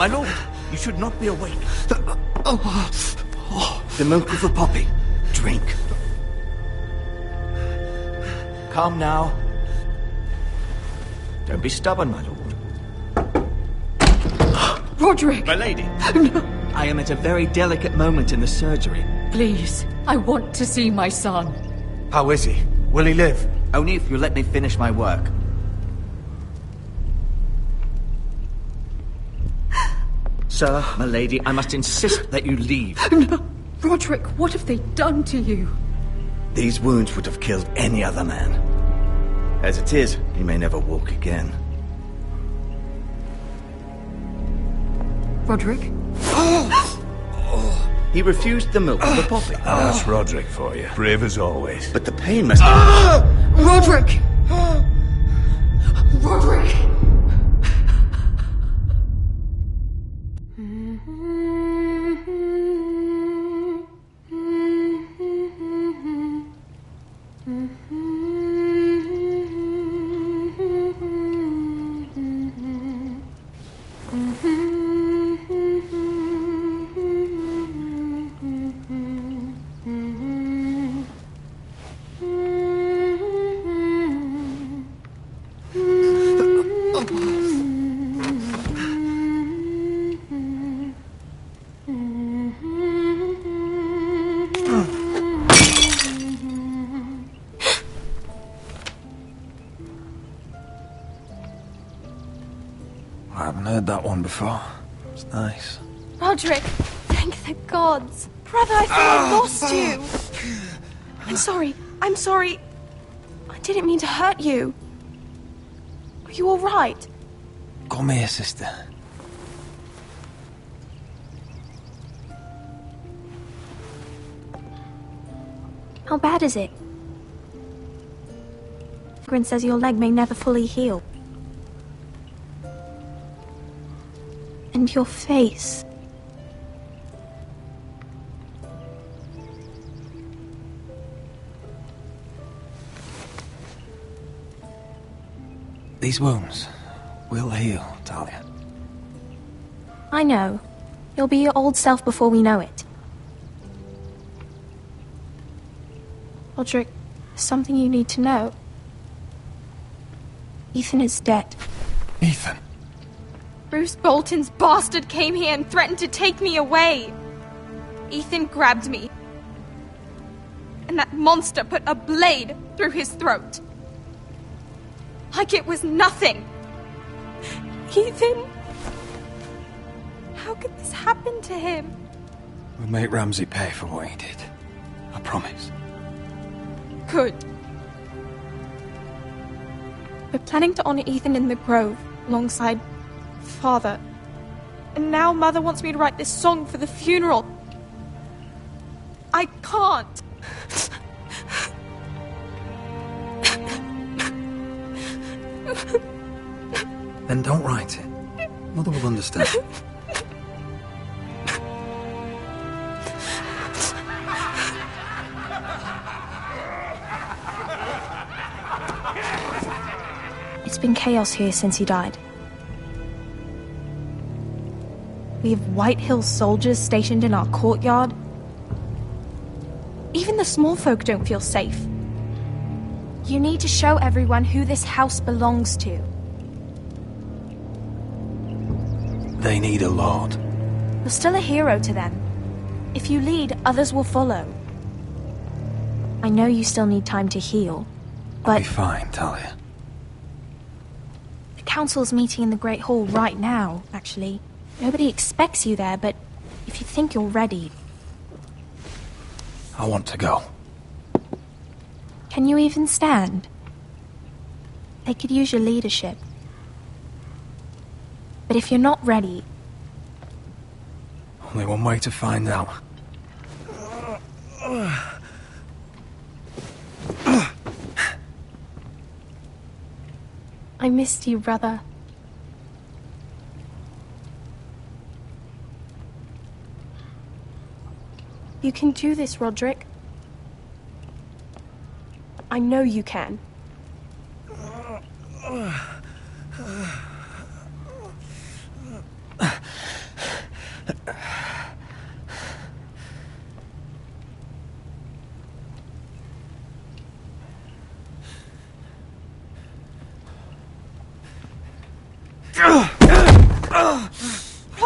lord, you should not be awake. The milk of the poppy. Drink. Come now. Don't be stubborn, my lord. Roderick! My lady. No. I am at a very delicate moment in the surgery. Please, I want to see my son. How is he? Will he live? Only if you let me finish my work. Sir, my lady, I must insist that you leave. No. Roderick, what have they done to you? These wounds would have killed any other man. As it is, he may never walk again. Roderick? He refused the milk of the poppy. That's Roderick for you. Brave as always. But the pain must... Roderick! Roderick! I haven't heard that one before. It's nice. Roderick, thank the gods. Brother, I thought I lost you. I'm sorry. I didn't mean to hurt you. Are you all right? Come here, sister. How bad is it? Grin says your leg may never fully heal. And your face. These wounds will heal, Talia. I know. You'll be your old self before we know it. Roderick, there's something you need to know. Ethan is dead. Ethan? Bruce Bolton's bastard came here and threatened to take me away. Ethan grabbed me. And that monster put a blade through his throat. Like it was nothing. Ethan? How could this happen to him? We'll make Ramsay pay for what he did. I promise. Good. We're planning to honor Ethan in the Grove, alongside Father. And now Mother wants me to write this song for the funeral. I can't. Then don't write it. Mother will understand. It's been chaos here since he died. We have White Hill soldiers stationed in our courtyard. Even the small folk don't feel safe. You need to show everyone who this house belongs to. They need a lord. You're still a hero to them. If you lead, others will follow. I know you still need time to heal, I'll but be fine, Talia. the council's meeting in the Great Hall right now, actually. Nobody expects you there, but if you think you're ready, I want to go. can you even stand? They could use your leadership. But if you're not ready, Only one way to find out. I missed you, brother. You can do this, Roderick. I know you can.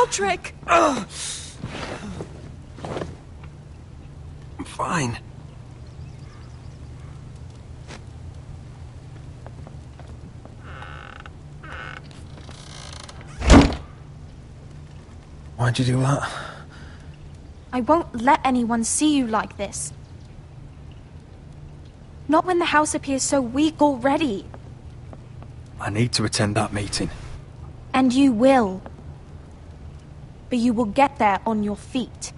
Roderick! I'm fine. Why'd you do that? I won't let anyone see you like this. Not when the house appears so weak already. I need to attend that meeting. And you will. But you will get there on your feet.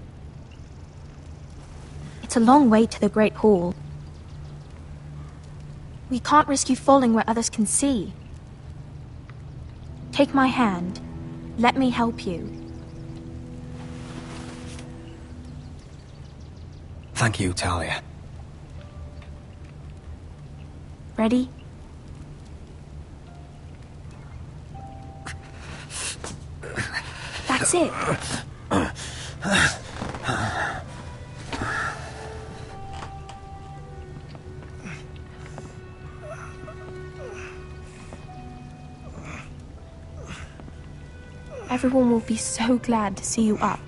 It's a long way to the Great Hall. We can't risk you falling where others can see. Take my hand. Let me help you. Thank you, Talia. Ready? That's it. Everyone will be so glad to see you up.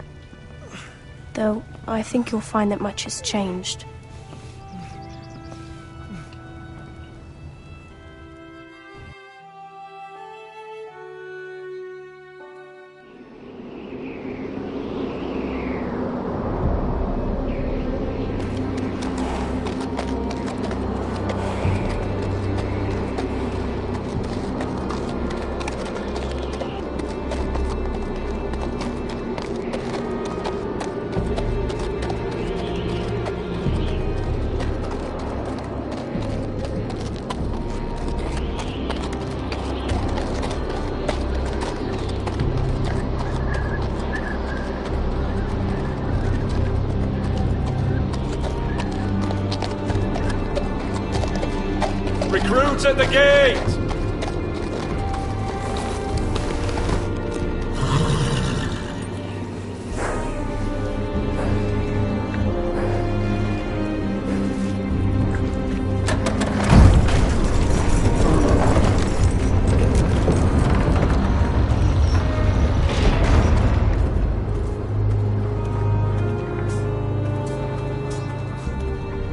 Though, I think you'll find that much has changed. Recruits at the gate!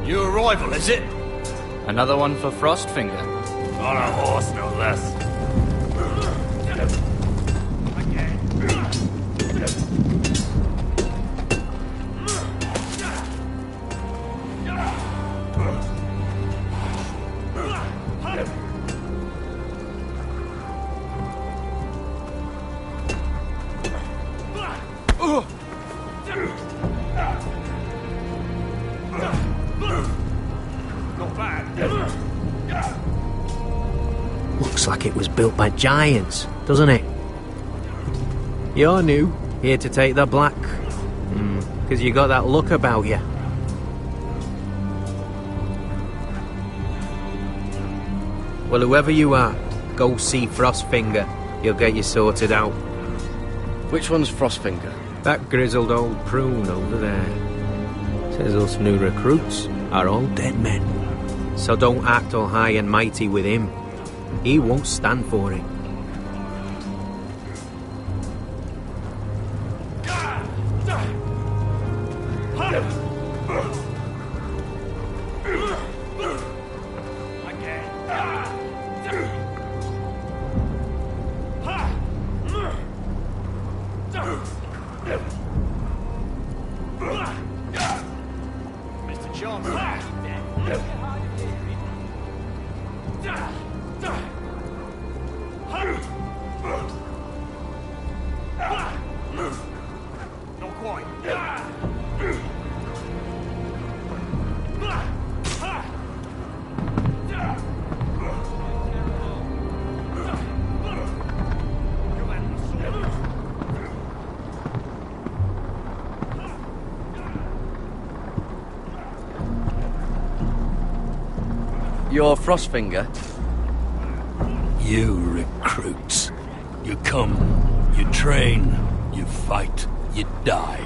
New arrival, is it? Another one for Frostfinger. On a horse, no less. Looks like it was built by giants, doesn't it? You're new, here to take the black. 'Cause you got that look about you. Well, whoever you are, go see Frostfinger. He'll get you sorted out. Which one's Frostfinger? That grizzled old prune over there. Says us new recruits are all dead men. So don't act all high and mighty with him. He won't stand for it. Mr. Johnson. Not quite. You're Frostfinger? You recruits. You come, you train, you fight, you die.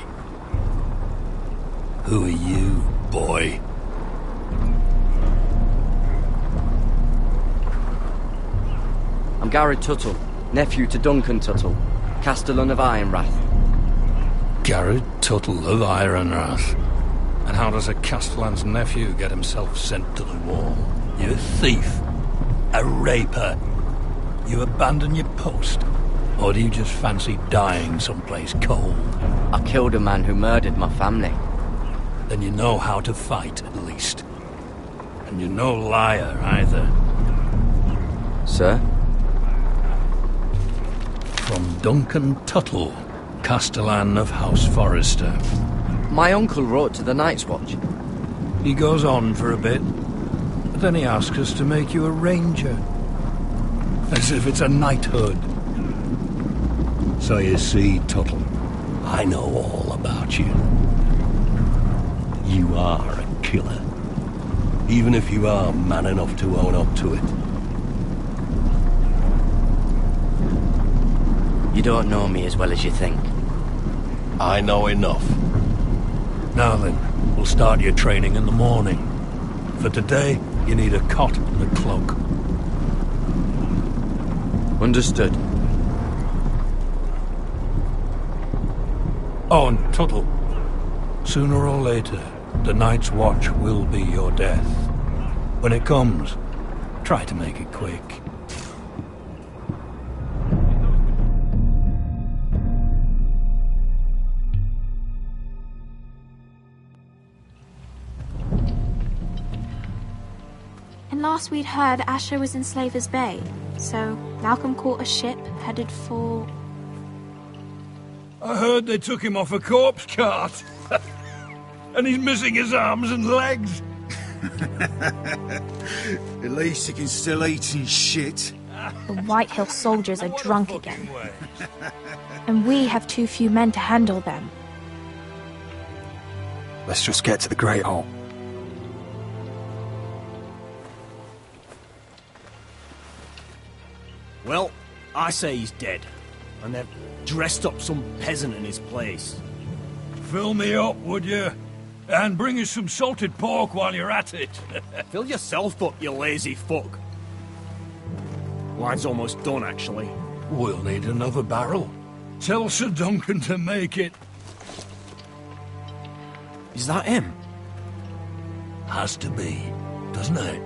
Who are you, boy? I'm Gary Tuttle, nephew to Duncan Tuttle, Castellan of Ironrath. Garrett Tuttle of Ironrath. And how does a Castellan's nephew get himself sent to the wall? You a thief? A raper? You abandon your post? Or do you just fancy dying someplace cold? I killed a man who murdered my family. Then you know how to fight, at least. And you're no liar, either. Sir? From Duncan Tuttle, Castellan of House Forrester. My uncle wrote to the Night's Watch. He goes on for a bit, but then he asks us to make you a ranger. As if it's a knighthood. So you see, Tuttle, I know all about you. You are a killer. Even if you are man enough to own up to it. You don't know me as well as you think. I know enough. Now then, we'll start your training in the morning. For today, you need a cot and a cloak. Understood. Oh, and Tuttle, sooner or later, the Night's Watch will be your death. When it comes, try to make it quick. And last we'd heard, Asher was in Slaver's Bay, so Malcolm caught a ship headed for... I heard they took him off a corpse cart. And he's missing his arms and legs. At least he can still eat and shit. The White Hill soldiers are drunk again. And we have too few men to handle them. Let's just get to the Great Hall. Well, I say he's dead. And they've dressed up some peasant in his place. Fill me up, would you? And bring us some salted pork while you're at it. Fill yourself up, you lazy fuck. Wine's almost done, actually. We'll need another barrel. Tell Sir Duncan to make it. Is that him? Has to be, doesn't it?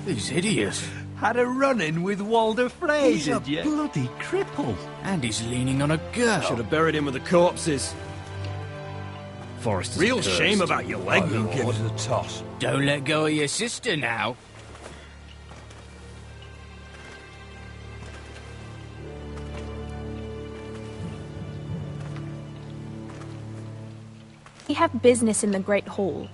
He's hideous. Had a run-in with Walder Frey, He's did a you? bloody cripple. And he's leaning on a girl. Should have buried him with the corpses. Forrester's Real cursed. shame about your leg, Who Lord. gives a toss? Don't let go of your sister now. We have business in the Great Hall.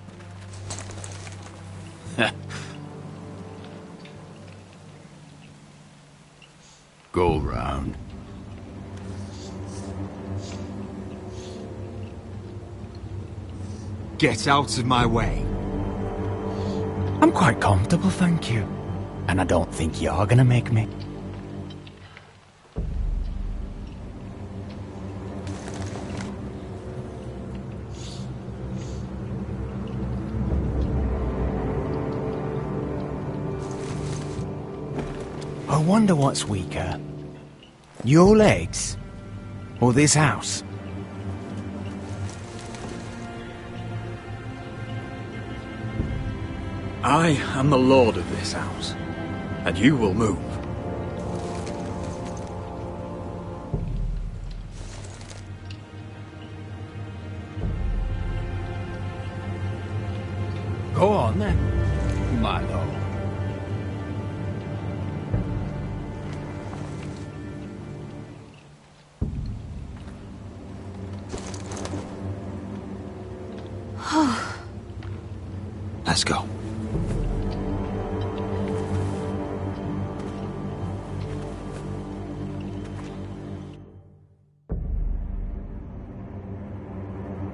Go round. Get out of my way. I'm quite comfortable, thank you. And I don't think you're gonna make me. I wonder what's weaker. Your legs? Or this house? I am the lord of this house, and you will move. Go on then, my lord. Let's go.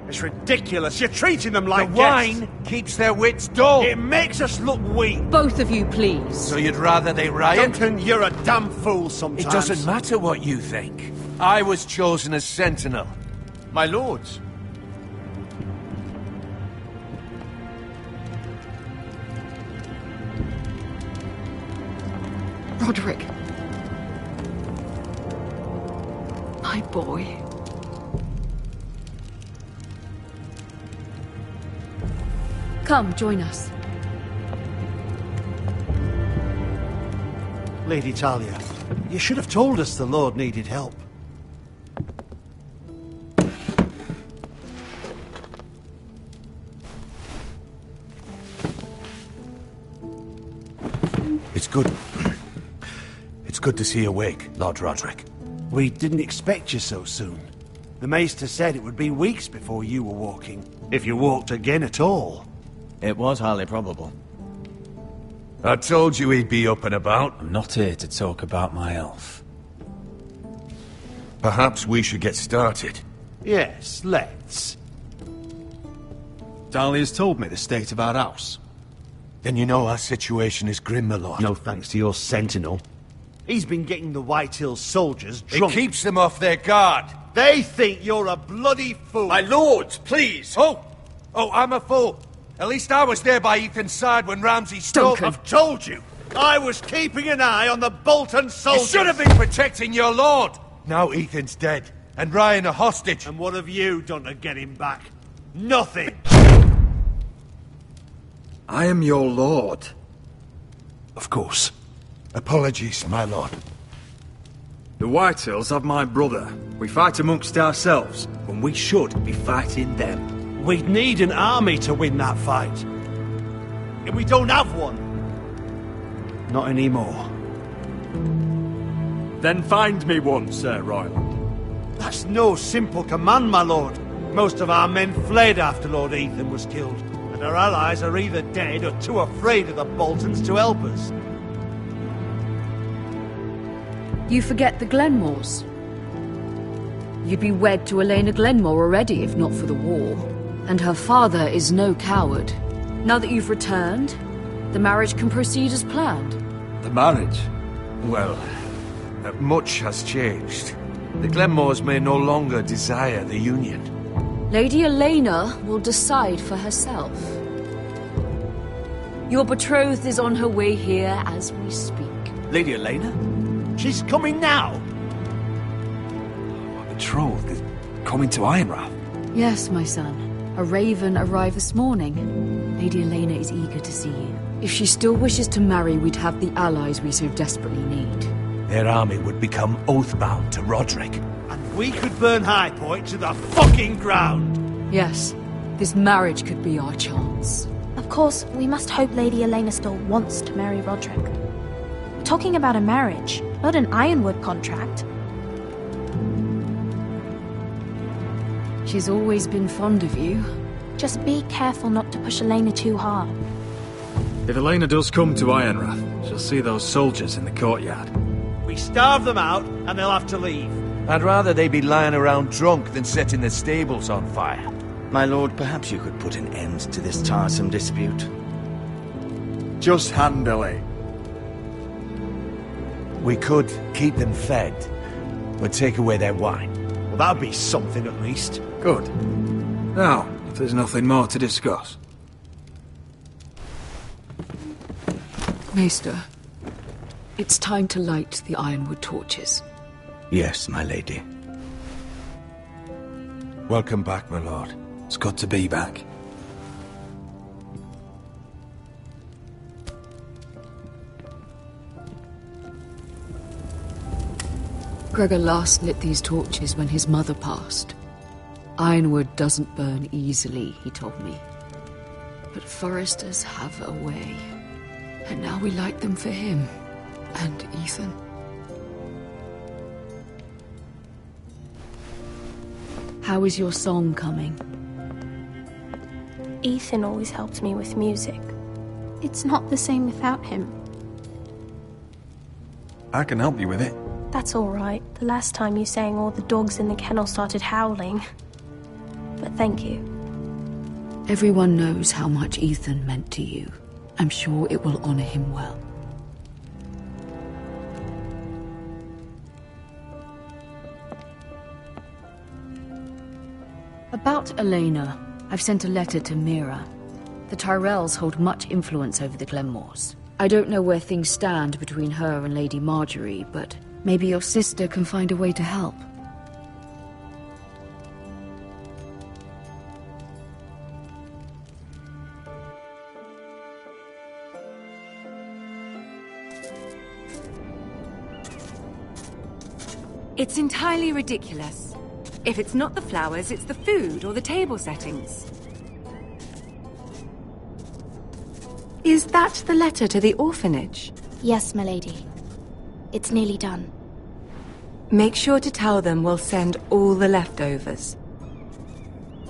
It's ridiculous. You're treating them like The wine keeps their wits dull. It makes us look weak. Both of you, please. So you'd rather they riot? Duncan, you're a damn fool sometimes. It doesn't matter what you think. I was chosen as sentinel. My lords. Roderick. My boy. Come, join us. Lady Talia, you should have told us the Lord needed help. It's good. It's good to see you awake, Lord Roderick. We didn't expect you so soon. The Maester said it would be weeks before you were walking, if you walked again at all. It was highly probable. I told you he'd be up and about. I'm not here to talk about my elf. Perhaps we should get started. Yes, let's. Dahlia's told me the state of our house. Then you know our situation is grim, my lord. No thanks to your sentinel. He's been getting the Whitehills soldiers drunk. It keeps them off their guard. They think you're a bloody fool. My lords, please! Oh, I'm a fool. At least I was there by Ethan's side when Ramsay stole... Duncan. I've told you! I was keeping an eye on the Bolton soldiers! You should have been protecting your lord! Now Ethan's dead, and Ryan a hostage. And what have you done to get him back? Nothing! I am your lord. Of course. Apologies, my lord. The Whitehills have my brother. We fight amongst ourselves, when we should be fighting them. We'd need an army to win that fight. And we don't have one. Not anymore. Then find me one, Sir Royland. That's no simple command, my lord. Most of our men fled after Lord Ethan was killed, and our allies are either dead or too afraid of the Boltons to help us. You forget the Glenmores. You'd be wed to Elena Glenmore already if not for the war. And her father is no coward. Now that you've returned, the marriage can proceed as planned. The marriage? Well, much has changed. The Glenmores may no longer desire the union. Lady Elena will decide for herself. Your betrothed is on her way here as we speak. Lady Elena? She's coming now! My betrothed is coming to Ironrath. Yes, my son. A raven arrived this morning. Lady Elena is eager to see you. If she still wishes to marry, we'd have the allies we so desperately need. Their army would become oath-bound to Roderick. And we could burn High Point to the fucking ground! Yes, this marriage could be our chance. Of course, we must hope Lady Elena still wants to marry Roderick. We're talking about a marriage, not an Ironwood contract. She's always been fond of you. Just be careful not to push Elena too hard. If Elena does come to Ironrath, she'll see those soldiers in the courtyard. We starve them out, and they'll have to leave. I'd rather they be lying around drunk than setting the stables on fire. My lord, perhaps you could put an end to this tiresome dispute. Just handily. We could keep them fed, but take away their wine. Well, that'd be something at least. Good. Now, if there's nothing more to discuss. Maester, it's time to light the Ironwood torches. Yes, my lady. Welcome back, my lord. It's good to be back. Gregor last lit these torches when his mother passed. Ironwood doesn't burn easily, he told me. But foresters have a way. And now we light them for him. And Ethan. How is your song coming? Ethan always helped me with music. It's not the same without him. I can help you with it. That's all right. The last time you sang, all the dogs in the kennel started howling. But thank you. Everyone knows how much Ethan meant to you. I'm sure it will honor him well. About Elena, I've sent a letter to Mira. The Tyrells hold much influence over the Glenmores. I don't know where things stand between her and Lady Marjorie, but maybe your sister can find a way to help. It's entirely ridiculous. If it's not the flowers, it's the food or the table settings. Is that the letter to the orphanage? Yes, milady. It's nearly done. Make sure to tell them we'll send all the leftovers.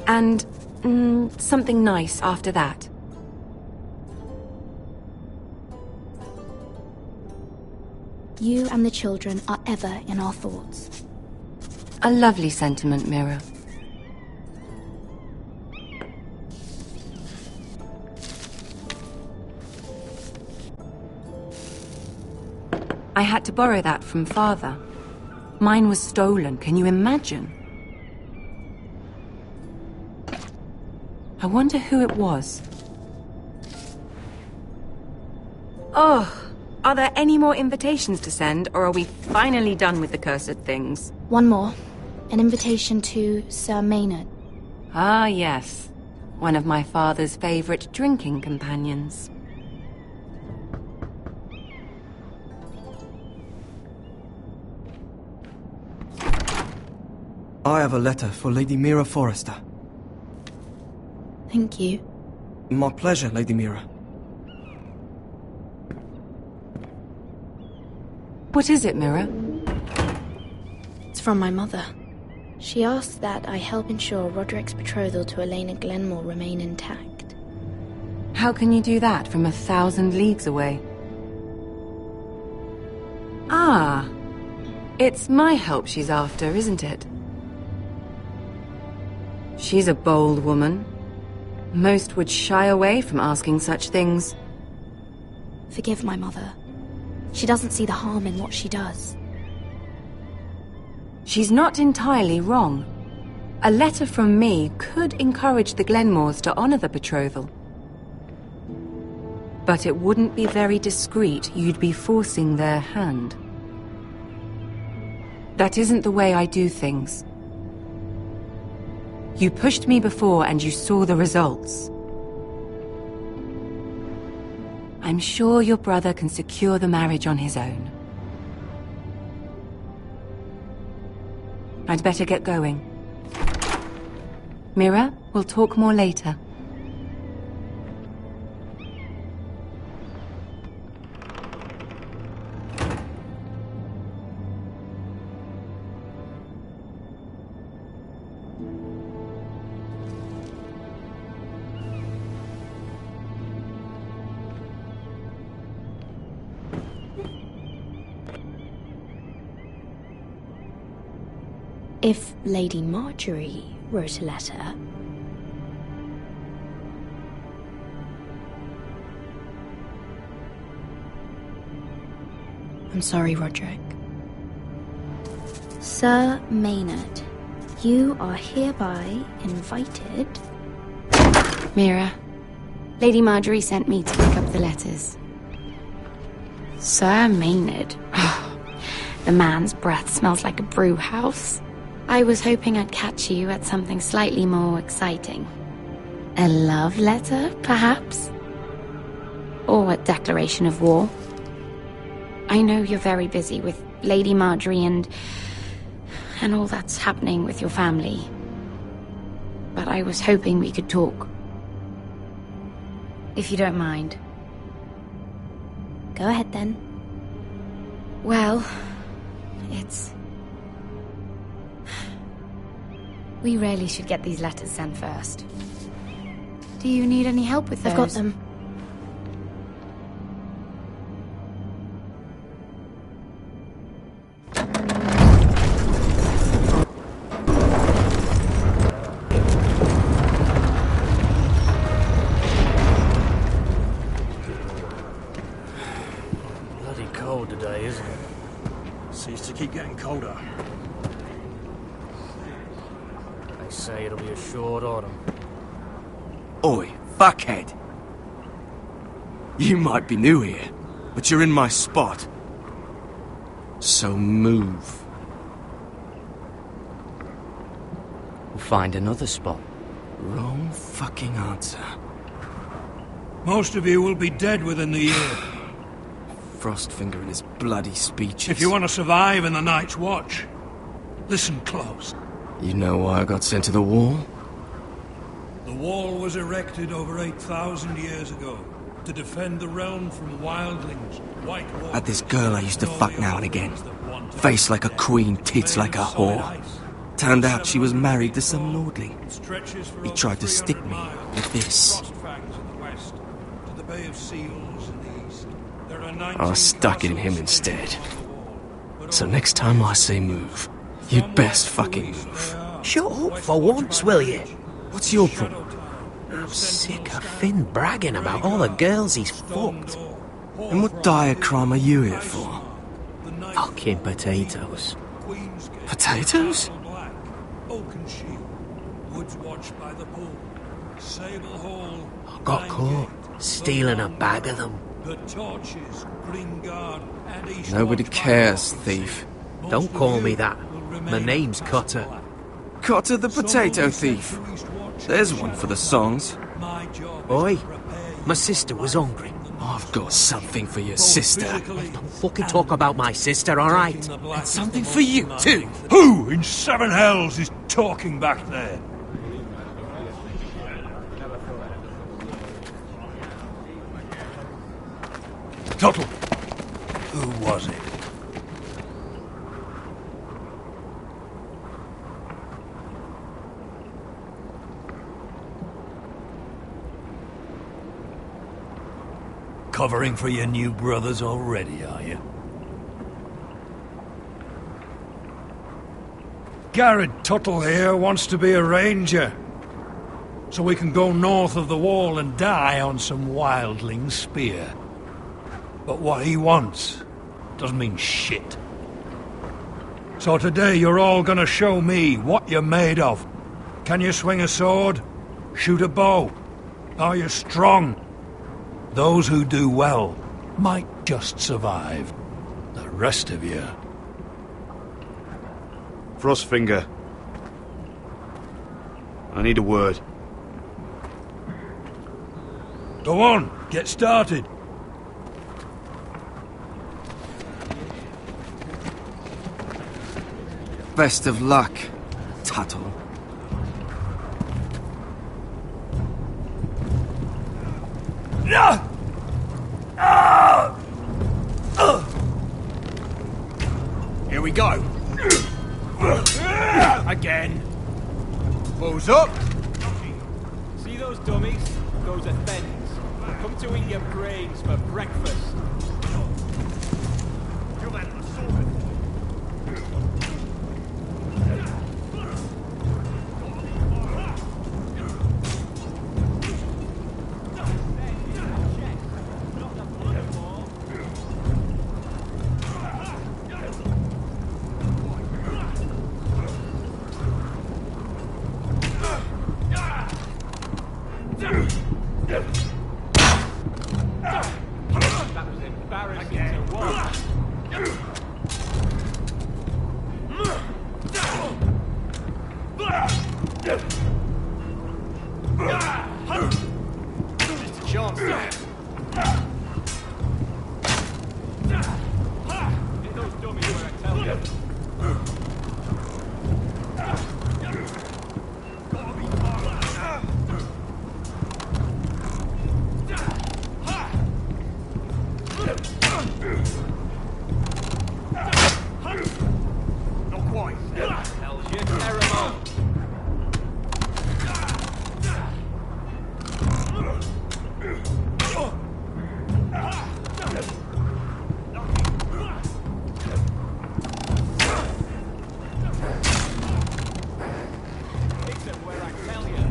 And something nice after that. You and the children are ever in our thoughts. A lovely sentiment, Mira. I had to borrow that from Father. Mine was stolen, can you imagine? I wonder who it was. Oh, are there any more invitations to send, or are we finally done with the cursed things? One more. An invitation to Sir Maynard. Ah, yes. One of my father's favorite drinking companions. I have a letter for Lady Mira Forrester. Thank you. My pleasure, Lady Mira. What is it, Mira? It's from my mother. She asks that I help ensure Roderick's betrothal to Elena Glenmore remain intact. How can you do that from 1,000 leagues away? Ah, it's my help she's after, isn't it? She's a bold woman. Most would shy away from asking such things. Forgive my mother. She doesn't see the harm in what she does. She's not entirely wrong. A letter from me could encourage the Glenmores to honor the betrothal. But it wouldn't be very discreet. You'd be forcing their hand. That isn't the way I do things. You pushed me before and you saw the results. I'm sure your brother can secure the marriage on his own. I'd better get going. Mira, we'll talk more later. If Lady Marjorie wrote a letter... I'm sorry, Roderick. Sir Maynard, you are hereby invited... Mira, Lady Marjorie sent me to pick up the letters. Sir Maynard. The man's breath smells like a brew house. I was hoping I'd catch you at something slightly more exciting. A love letter, perhaps? Or a declaration of war? I know you're very busy with Lady Marjorie and all that's happening with your family. But I was hoping we could talk. If you don't mind. Go ahead, then. Well, it's... We really should get these letters sent first. Do you need any help with those? I've got them. Bloody cold today, isn't it? Seems to keep getting colder. They say it'll be a short autumn. Oi, fuckhead. You might be new here, but you're in my spot. So move. We'll find another spot. Wrong fucking answer. Most of you will be dead within the year. Frostfinger and his bloody speeches. If you want to survive in the Night's Watch, Listen close. You know why I got sent to the wall? The wall was erected over 8,000 years ago to defend the realm from wildlings, white walkers... Had this girl I used to fuck now and again. Face like a queen, tits like a whore. Turned out she was married to some lordling. He tried to stick me with this. I stuck it in him instead. So next time I say move, you'd best fucking move. Shut up for once, will you? What's your problem? I'm sick of Finn bragging about all the girls he's fucked. And what dire crime are you here for? Fucking potatoes. Potatoes? I got caught stealing a bag of them. Nobody cares, thief. Don't call me that. My name's Cutter. Cutter the potato thief. There's one for the songs. Oi, my sister was hungry. I've got something for your sister. Don't fucking talk about my sister, alright? And something for you, too. Who in seven hells is talking back there? Tuttle, who was it? Covering for your new brothers already, are you? Garrett Tuttle here wants to be a ranger. So we can go north of the wall and die on some wildling spear. But what he wants doesn't mean shit. So today you're all gonna show me what you're made of. Can you swing a sword? Shoot a bow? Are you strong? Those who do well might just survive. The rest of you... Frostfinger. I need a word. Go on, get started. Best of luck, Tuttle. Here we go. Again. Balls up. See those dummies? Those are thens. Come to eat your brains for breakfast. That was embarrassing to watch. Just a chance. Hit those dummies where I tell you. Not quite. Hell's your terrible. Hit them where I tell you.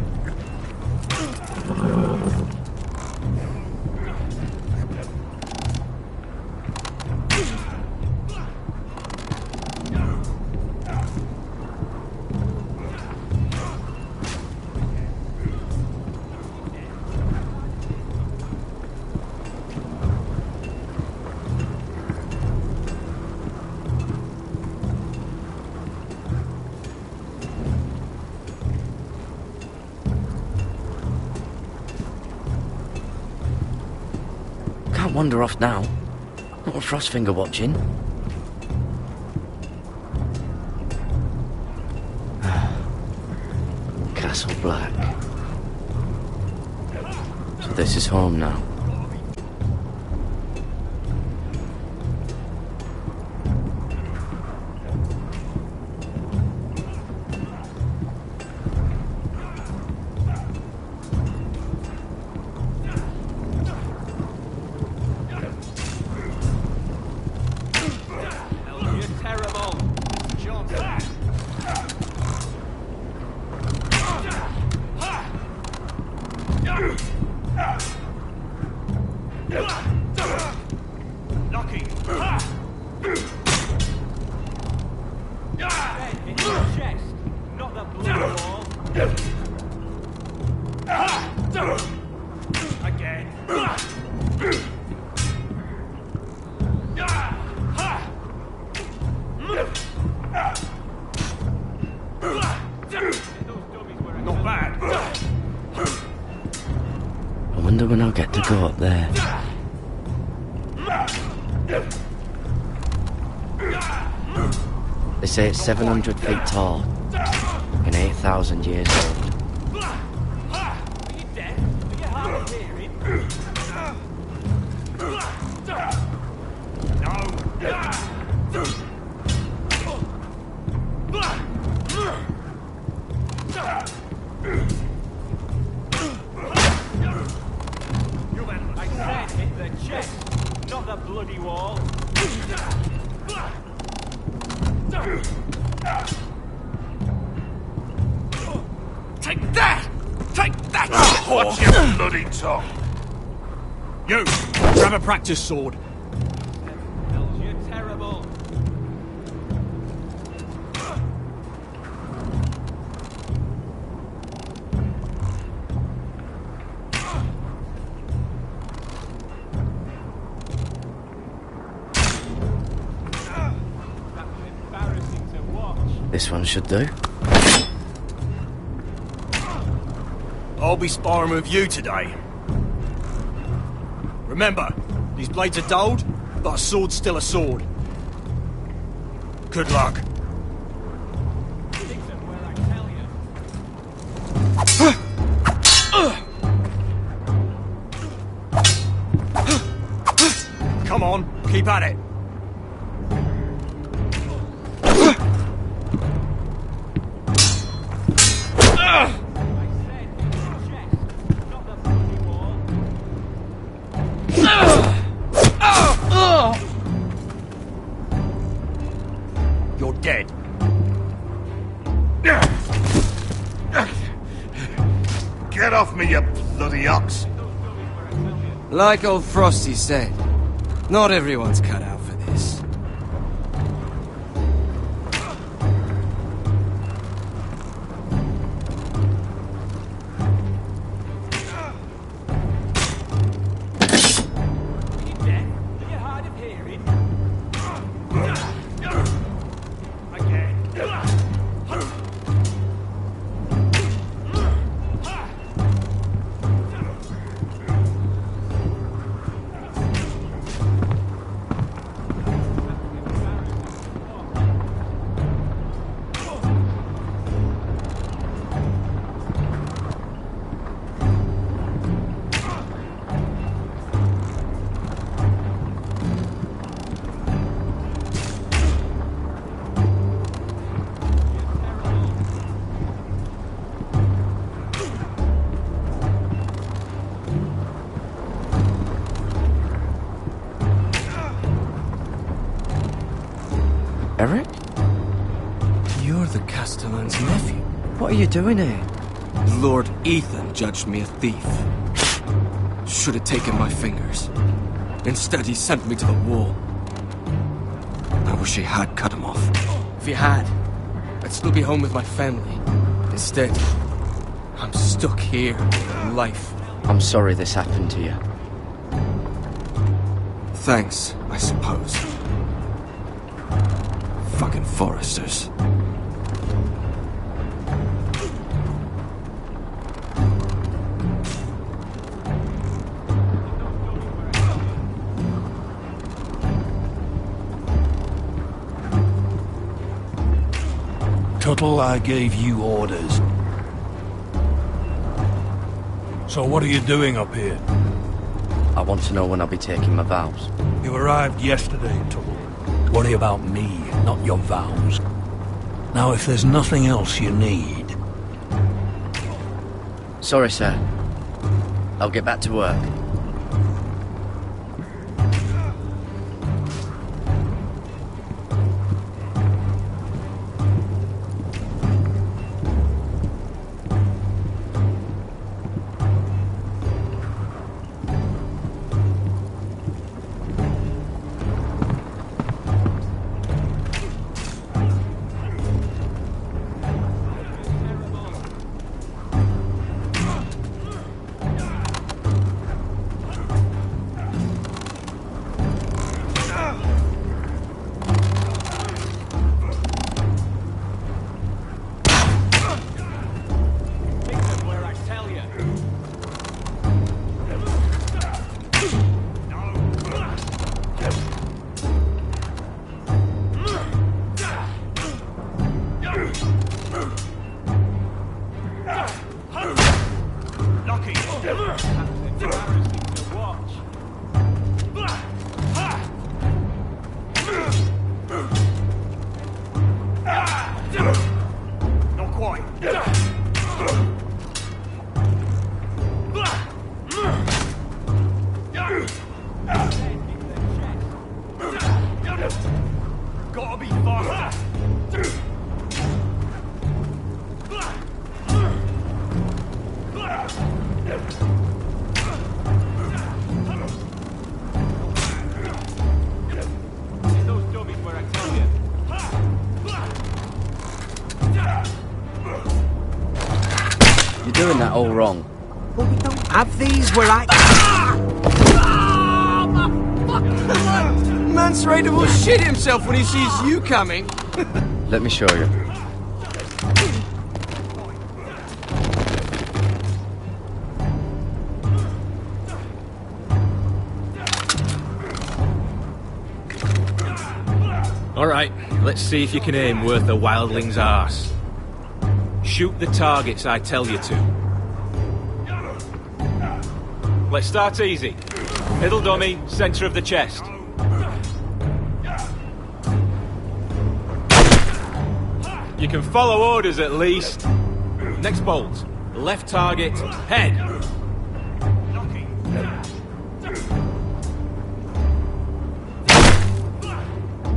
Can't wander off now. Not with Frostfinger watching. Castle Black. So this is home now. I wonder when I'll get to go up there. They say it's 700 feet tall and 8,000 years old. I said hit the chest, not the bloody wall. Take that! Take that! Watch your bloody tongue! You! Grab a practice sword. You're terrible. This one should do. I'll be sparring with you today. Remember, these blades are dulled, but a sword's still a sword. Good luck. Come on, keep at it. You're dead. Get off me, you bloody ox! Like old Frosty said, not everyone's cut out for this. Eric? You're the Castellan's nephew. What are you doing here? Lord Ethan judged me a thief. Should have taken my fingers. Instead, he sent me to the wall. I wish he had cut him off. If he had, I'd still be home with my family. Instead, I'm stuck here in life. I'm sorry this happened to you. Thanks, I suppose. Fucking Foresters. Tuttle, I gave you orders. So what are you doing up here? I want to know when I'll be taking my vows. You arrived yesterday, Tull. Worry about me, not your vows. Now, if there's nothing else you need... Sorry, sir. I'll get back to work. Gotta be faster. Those dummies where I tell you. You're doing that all wrong. But we don't have these where I... Mance Raider will shit himself when he sees you coming. Let me show you. Alright, let's see if you can aim worth a wildling's arse. Shoot the targets I tell you to. Let's start easy. Middle dummy, centre of the chest. You can follow orders at least. Next bolt. Left target, head.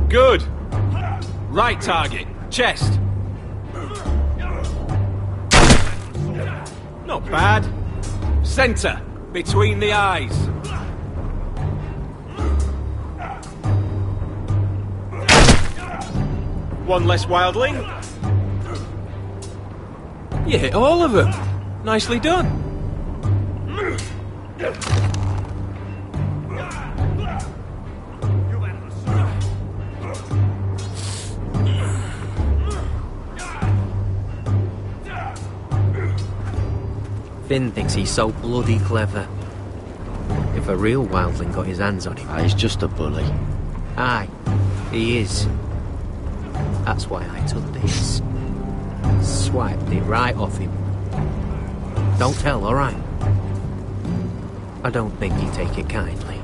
Good. Right target, chest. Not bad. Centre, between the eyes. One less wildling. You hit all of them. Nicely done. Finn thinks he's so bloody clever. If a real wildling got his hands on him... He's just a bully. Aye, he is. That's why I took this. Swiped it right off him. Don't tell, alright? I don't think he'd take it kindly.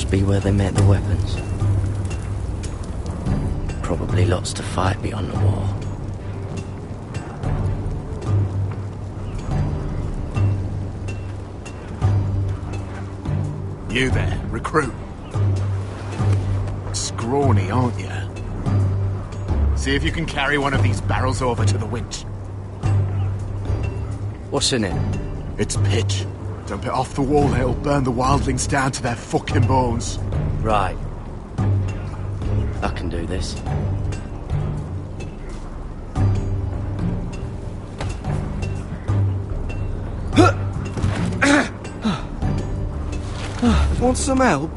must be where they make the weapons. Probably lots to fight beyond the wall. You there, recruit. Scrawny, aren't you? See if you can carry one of these barrels over to the winch. What's in it? It's pitch. Dump it off the wall, it'll burn the wildlings down to their fucking bones. Right. I can do this. Want some help?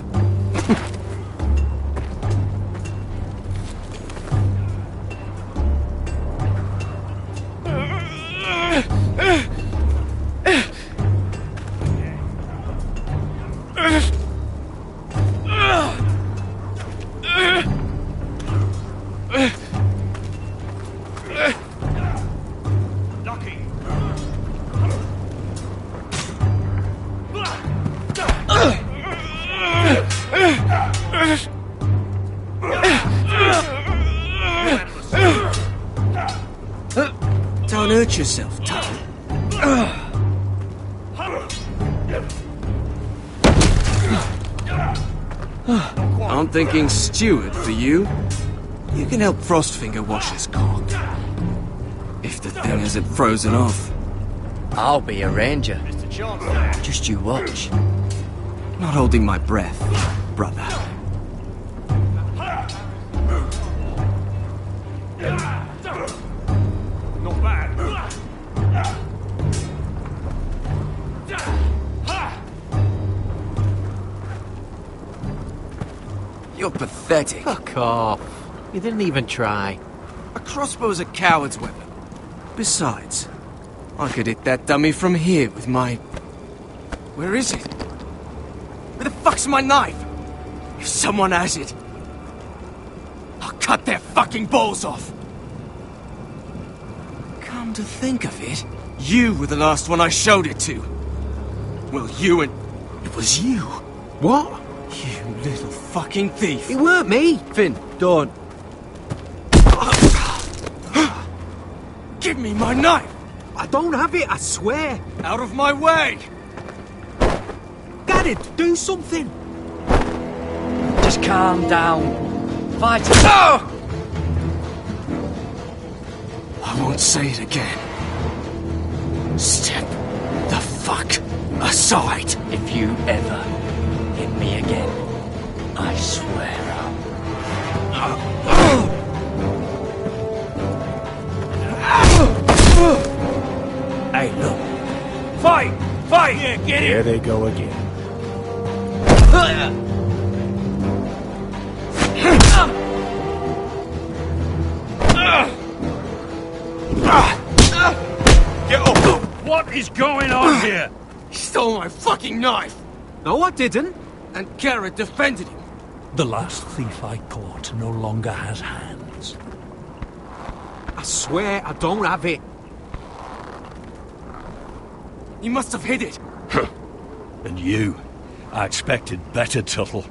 Don't hurt yourself, Tom. I'm thinking steward for you. You can help Frostfinger wash his cock. If the thing hasn't frozen off. I'll be a ranger. Just you watch. Not holding my breath, brother. Not bad. You're pathetic. Fuck off. You didn't even try. A crossbow's a coward's weapon. Besides, I could hit that dummy from here with my... Where is it? Where the fuck's my knife? If someone has it, I'll cut their fucking balls off. Come to think of it, you were the last one I showed it to. Well, you and... It was you. What? You little fucking thief. It weren't me. Finn, don't. Give me my knife! I don't have it, I swear. Out of my way! Garrett, do something. Just calm down. Fight it. Oh! I won't say it again. Step the fuck aside. If you ever hit me again, I swear Hey, look. Fight! Fight! Yeah, get Here it! they go again. Get up! What is going on here? He stole my fucking knife! No, I didn't. And Garrett defended him. The last thief I caught no longer has hands. I swear I don't have it. You must have hid it. And you, I expected better, Tuttle.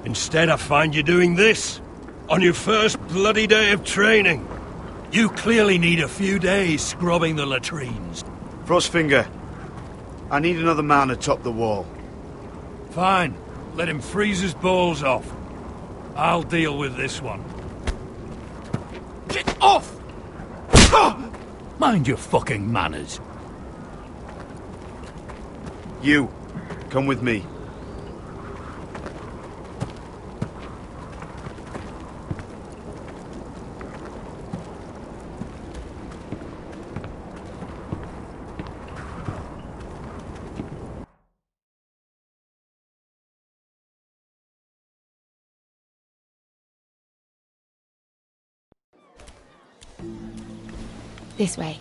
Instead, I find you doing this on your first bloody day of training. You clearly need a few days scrubbing the latrines. Frostfinger, I need another man atop the wall. Fine. Let him freeze his balls off. I'll deal with this one. Get off! Mind your fucking manners. You, come with me. This way.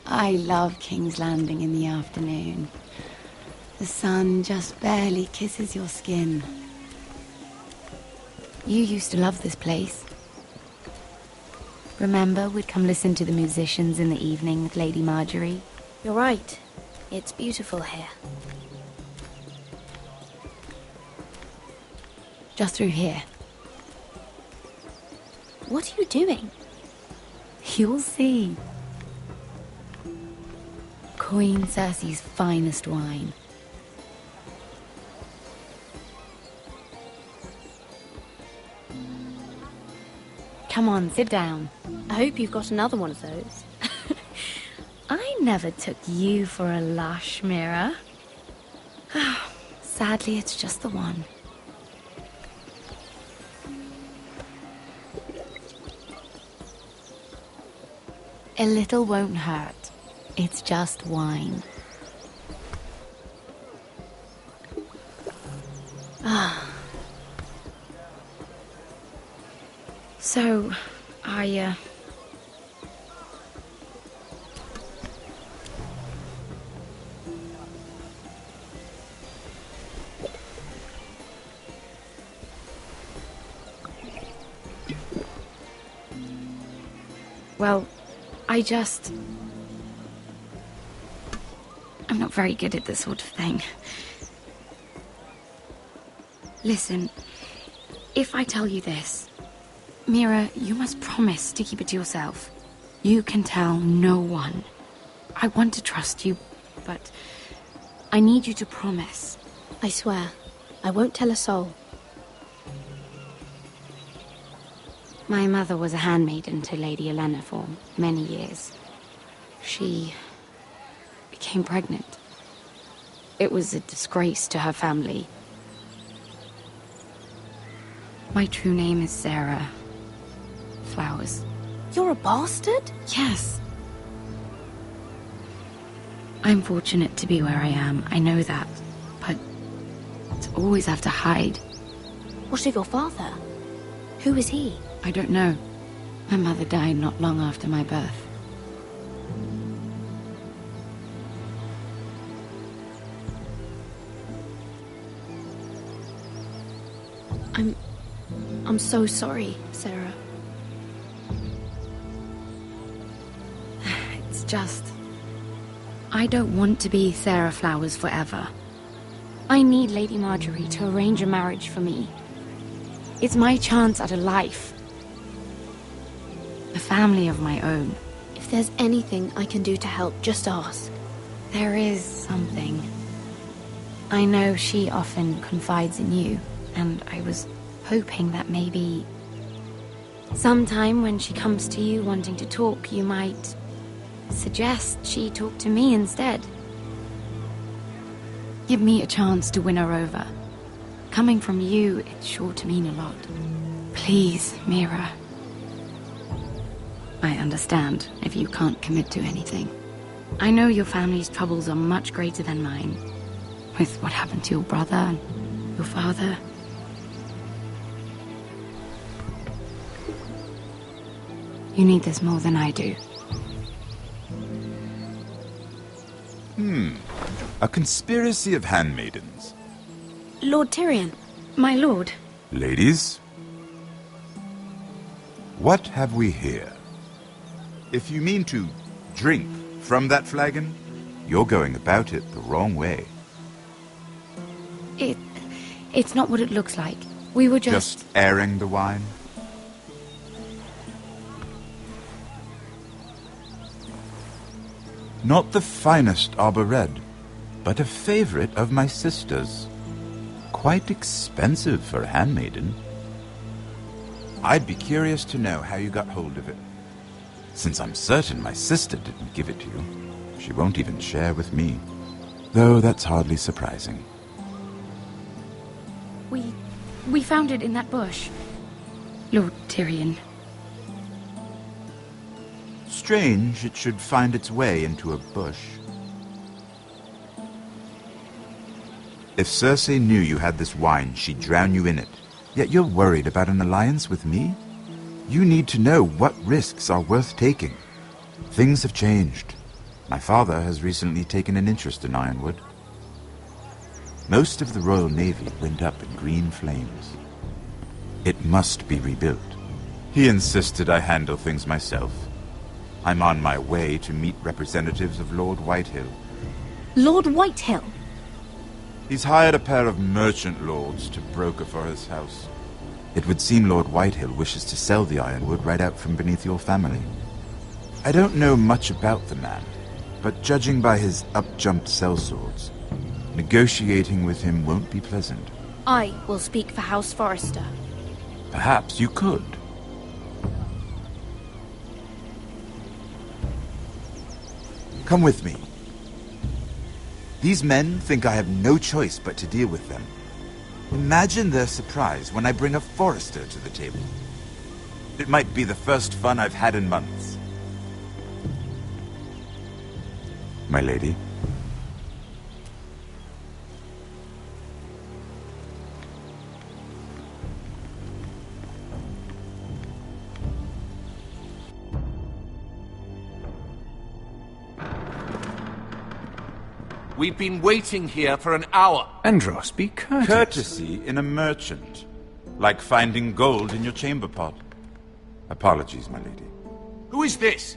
I love King's Landing in the afternoon. The sun just barely kisses your skin. You used to love this place. Remember, we'd come listen to the musicians in the evening with Lady Marjorie? You're right. It's beautiful here. Just through here. What are you doing? You'll see. Queen Cersei's finest wine. Come on, sit down. I hope you've got another one of those. I never took you for a lush, Mira. Sadly, it's just the one. A little won't hurt. It's just wine. So, well, I'm not very good at this sort of thing. Listen, if I tell you this, Mira, you must promise to keep it to yourself. You can tell no one. I want to trust you, but I need you to promise. I swear, I won't tell a soul. My mother was a handmaiden to Lady Olenna for many years. She became pregnant. It was a disgrace to her family. My true name is Sarah Flowers. You're a bastard? Yes. I'm fortunate to be where I am, I know that. But to always have to hide. What of your father? Who is he? I don't know. My mother died not long after my birth. I'm so sorry, Sarah. It's just... I don't want to be Sarah Flowers forever. I need Lady Marjorie to arrange a marriage for me. It's my chance at a life. A family of my own. If there's anything I can do to help, just ask. There is something. I know she often confides in you, and I was hoping that maybe sometime when she comes to you wanting to talk, you might suggest she talk to me instead. Give me a chance to win her over. Coming from you, it's sure to mean a lot. Please, Mira. I understand if you can't commit to anything. I know your family's troubles are much greater than mine. With what happened to your brother and your father. You need this more than I do. A conspiracy of handmaidens. Lord Tyrion. My lord. Ladies, what have we here? If you mean to drink from that flagon, you're going about it the wrong way. It's not what it looks like. We were Just airing the wine? Not the finest Arbor Red, but a favorite of my sister's. Quite expensive for a handmaiden. I'd be curious to know how you got hold of it. Since I'm certain my sister didn't give it to you, she won't even share with me. Though that's hardly surprising. We found it in that bush. Lord Tyrion. Strange it should find its way into a bush. If Cersei knew you had this wine, she'd drown you in it. Yet you're worried about an alliance with me? You need to know what risks are worth taking. Things have changed. My father has recently taken an interest in Ironwood. Most of the Royal Navy went up in green flames. It must be rebuilt. He insisted I handle things myself. I'm on my way to meet representatives of Lord Whitehill. Lord Whitehill? He's hired a pair of merchant lords to broker for his house. It would seem Lord Whitehill wishes to sell the ironwood right out from beneath your family. I don't know much about the man, but judging by his up-jumped sellswords, negotiating with him won't be pleasant. I will speak for House Forrester. Perhaps you could. Come with me. These men think I have no choice but to deal with them. Imagine their surprise when I bring a Forrester to the table. It might be the first fun I've had in months. My lady. We've been waiting here for an hour. Andros, be courteous. Courtesy in a merchant. Like finding gold in your chamber pot. Apologies, my lady. Who is this?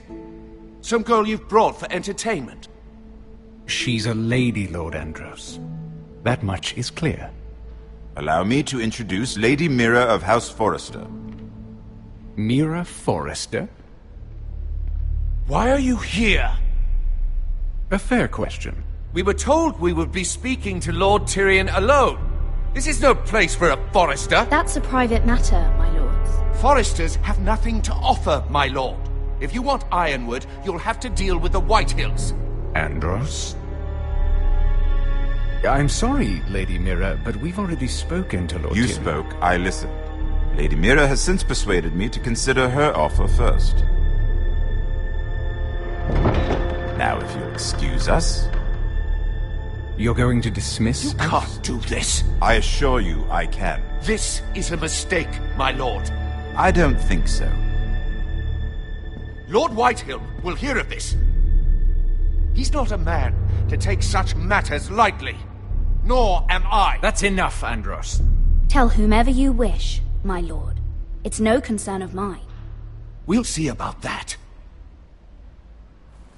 Some girl you've brought for entertainment? She's a lady, Lord Andros. That much is clear. Allow me to introduce Lady Mira of House Forrester. Mira Forrester? Why are you here? A fair question. We were told we would be speaking to Lord Tyrion alone. This is no place for a Forrester. That's a private matter, my lords. Forresters have nothing to offer, my lord. If you want ironwood, you'll have to deal with the Whitehills. Andros? I'm sorry, Lady Mira, but we've already spoken to Lord You Tyrion. spoke, I listened. Lady Mira has since persuaded me to consider her offer first. Now, if you'll excuse us... You're going to dismiss... You can't do this. I assure you I can. This is a mistake, my lord. I don't think so. Lord Whitehill will hear of this. He's not a man to take such matters lightly. Nor am I. That's enough, Andros. Tell whomever you wish, my lord. It's no concern of mine. We'll see about that.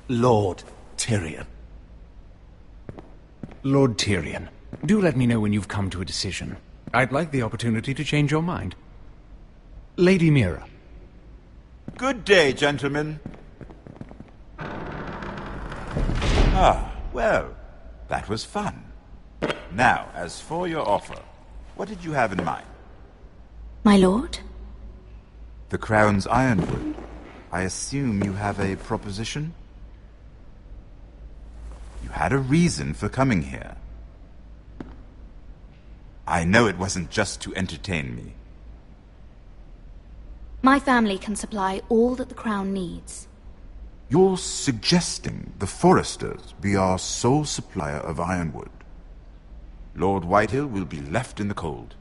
Lord Tyrion. Lord Tyrion, do let me know when you've come to a decision. I'd like the opportunity to change your mind. Lady Mira. Good day, gentlemen. Ah, well, that was fun. Now, as for your offer, what did you have in mind? My lord? The Crown's ironwood. I assume you have a proposition? You had a reason for coming here. I know it wasn't just to entertain me. My family can supply all that the Crown needs. You're suggesting the Forresters be our sole supplier of ironwood. Lord Whitehill will be left in the cold.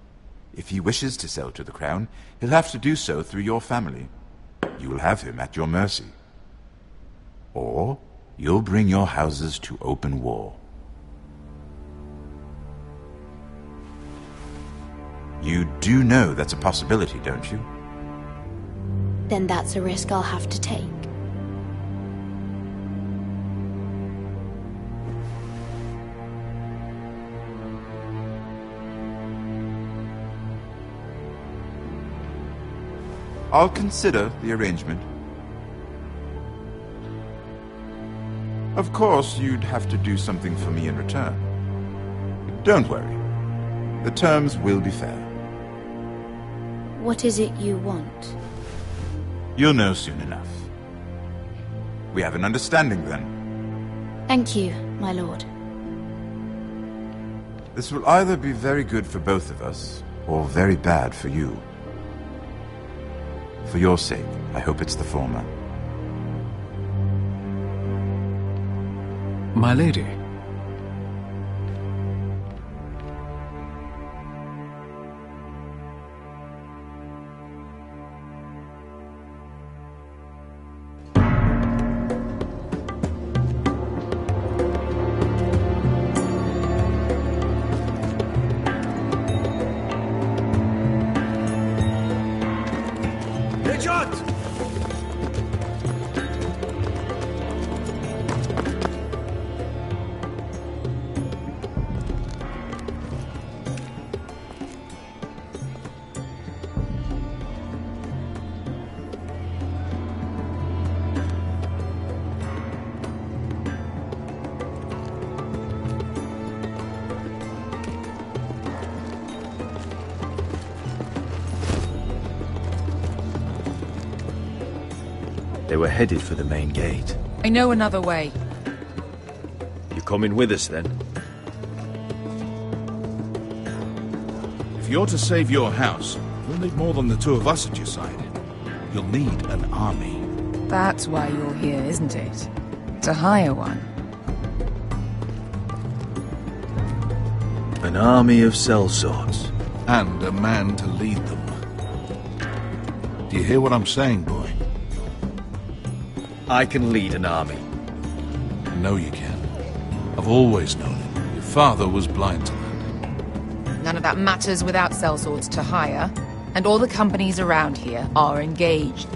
If he wishes to sell to the Crown, he'll have to do so through your family. You'll have him at your mercy. Or you'll bring your houses to open war. You do know that's a possibility, don't you? Then that's a risk I'll have to take. I'll consider the arrangement. Of course, you'd have to do something for me in return. Don't worry. The terms will be fair. What is it you want? You'll know soon enough. We have an understanding then. Thank you, my lord. This will either be very good for both of us, or very bad for you. For your sake, I hope it's the former. My lady. They were headed for the main gate. I know another way. You coming with us, then? If you're to save your house, you'll need more than the two of us at your side. You'll need an army. That's why you're here, isn't it? To hire one. An army of sellswords. And a man to lead them. Do you hear what I'm saying, boy? I can lead an army. I know you can. I've always known it. Your father was blind to that. None of that matters without sellswords to hire, and all the companies around here are engaged.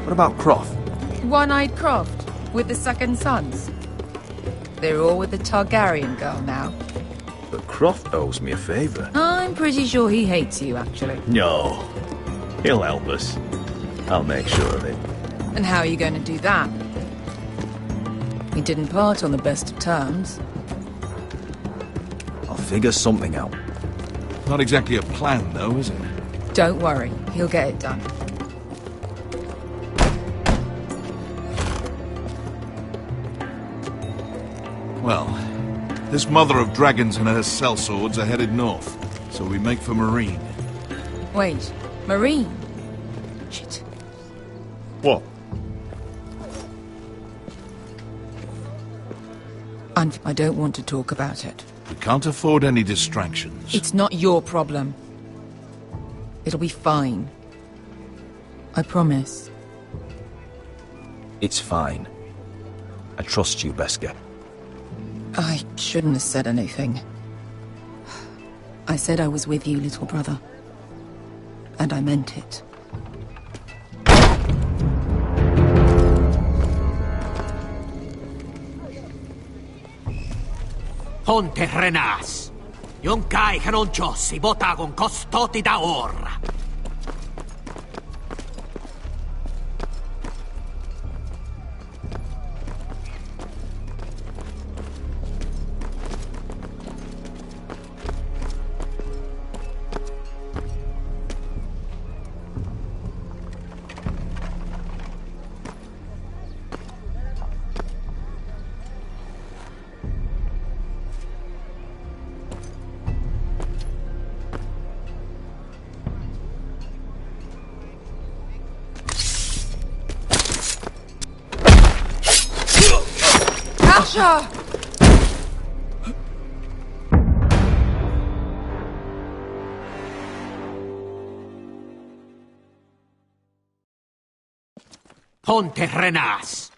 What about Croft? One-Eyed Croft, with the Second Sons. They're all with the Targaryen girl now. But Croft owes me a favour. I'm pretty sure he hates you, actually. No. He'll help us. I'll make sure of it. And how are you going to do that? We didn't part on the best of terms. I'll figure something out. Not exactly a plan, though, is it? Don't worry, he'll get it done. Well, this mother of dragons and her sellswords are headed north, so we make for Marine. Wait, Marine? Shit. What? I don't want to talk about it. We can't afford any distractions. It's not your problem. It'll be fine. I promise. It's fine. I trust you, Beskha. I shouldn't have said anything. I said I was with you, little brother. And I meant it. Ponte Renas. Yonkai Hanonchossi botagon costoti da orra. Asha! Ponte Renas.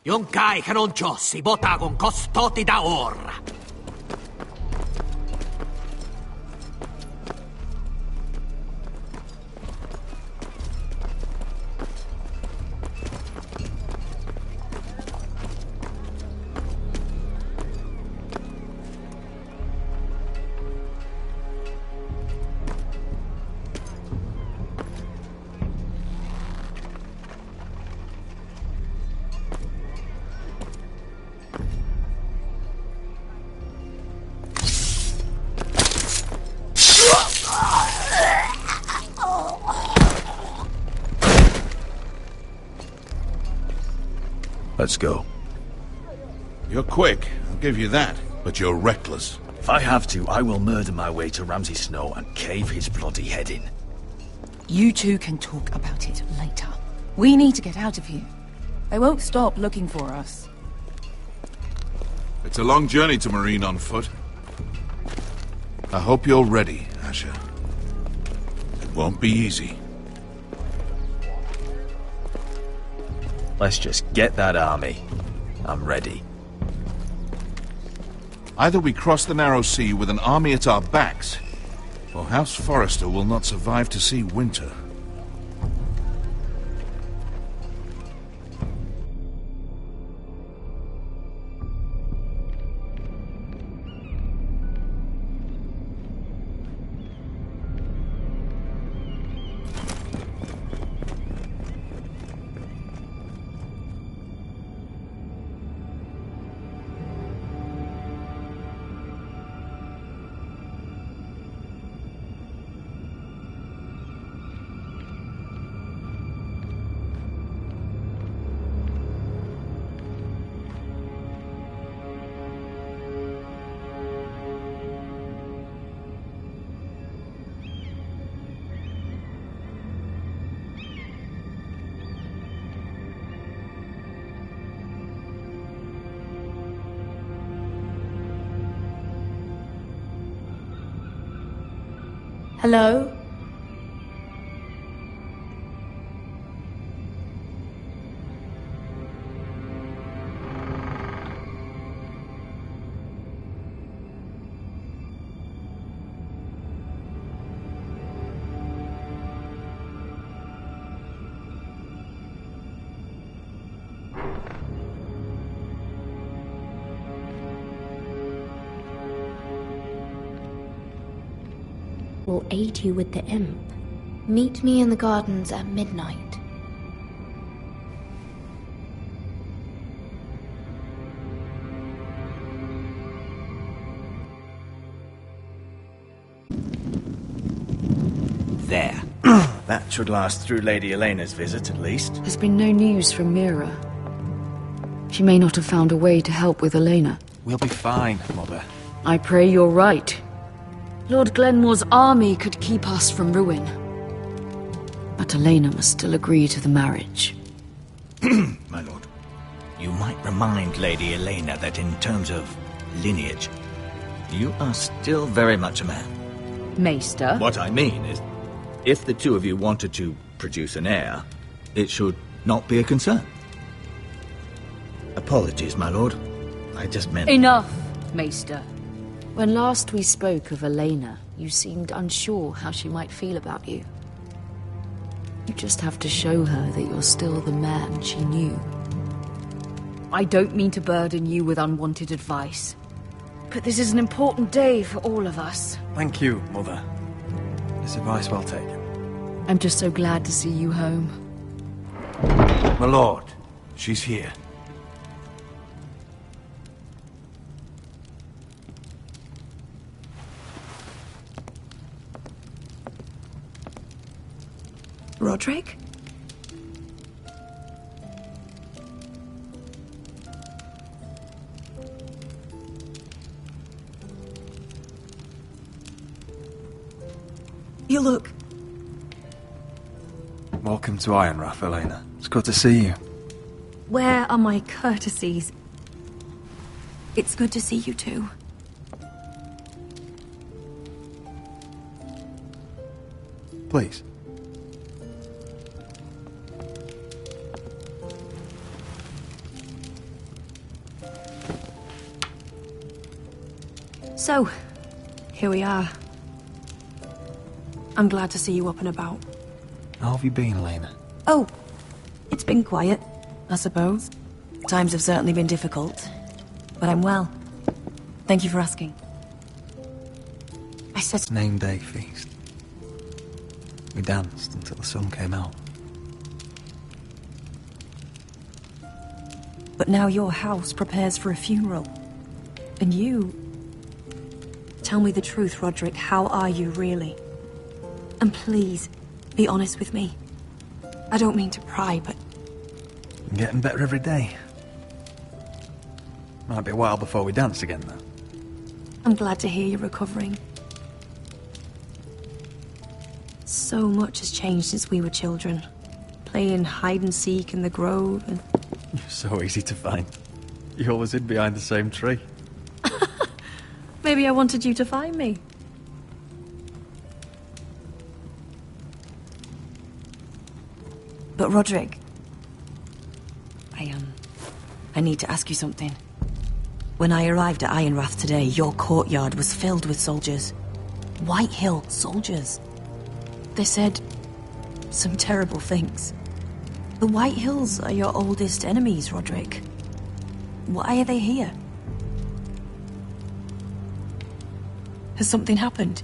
Yonkai Hanonchossi botagon costoti da orra. Let's go. You're quick, I'll give you that, but you're reckless. If I have to, I will murder my way to Ramsay Snow and cave his bloody head in. You two can talk about it later. We need to get out of here. They won't stop looking for us. It's a long journey to Marine on foot. I hope you're ready, Asher. It won't be easy. Let's just get that army. I'm ready. Either we cross the narrow sea with an army at our backs, or House Forrester will not survive to see winter. Hello? Will aid you with the imp. Meet me in the gardens at midnight. There. That should last through Lady Elena's visit, at least. There's been no news from Mira. She may not have found a way to help with Elena. We'll be fine, Mother. I pray you're right. Lord Glenmore's army could keep us from ruin. But Elena must still agree to the marriage. My lord, you might remind Lady Elena that in terms of lineage, you are still very much a man. Maester? What I mean is, if the two of you wanted to produce an heir, it should not be a concern. Apologies, my lord. I just meant... Enough, Maester. When last we spoke of Elena, you seemed unsure how she might feel about you. You just have to show her that you're still the man she knew. I don't mean to burden you with unwanted advice, but this is an important day for all of us. Thank you, Mother. It's advice well taken. I'm just so glad to see you home. My lord, she's here. Roderick? You look... Welcome to Ironrath, Elena. It's good to see you. Where are my courtesies? It's good to see you too. Please. So, here we are. I'm glad to see you up and about. How have you been, Elena? Oh, it's been quiet, I suppose. Times have certainly been difficult, but I'm well. Thank you for asking. I said... Name day feast. We danced until the sun came out. But now your house prepares for a funeral. And you... Tell me the truth, Roderick. How are you, really? And please, be honest with me. I don't mean to pry, but... I'm getting better every day. Might be a while before we dance again, though. I'm glad to hear you're recovering. So much has changed since we were children. Playing hide-and-seek in the grove and... You're so easy to find. You always hid behind the same tree. Maybe I wanted you to find me. But Roderick... I need to ask you something. When I arrived at Ironrath today, your courtyard was filled with soldiers. Whitehill soldiers. They said some terrible things. The Whitehills are your oldest enemies, Roderick. Why are they here? Has something happened?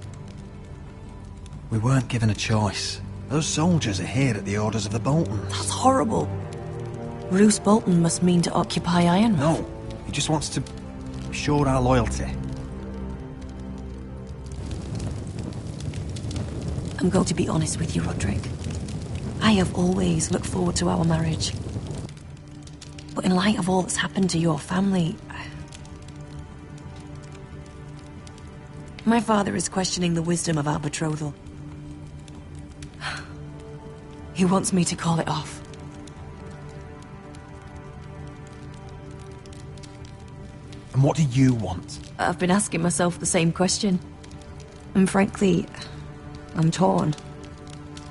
We weren't given a choice. Those soldiers are here at the orders of the Boltons. That's horrible. Roose Bolton must mean to occupy Ironrath. No, he just wants to show our loyalty. I'm going to be honest with you, Roderick. I have always looked forward to our marriage. But in light of all that's happened to your family... My father is questioning the wisdom of our betrothal. He wants me to call it off. And what do you want? I've been asking myself the same question. And frankly, I'm torn.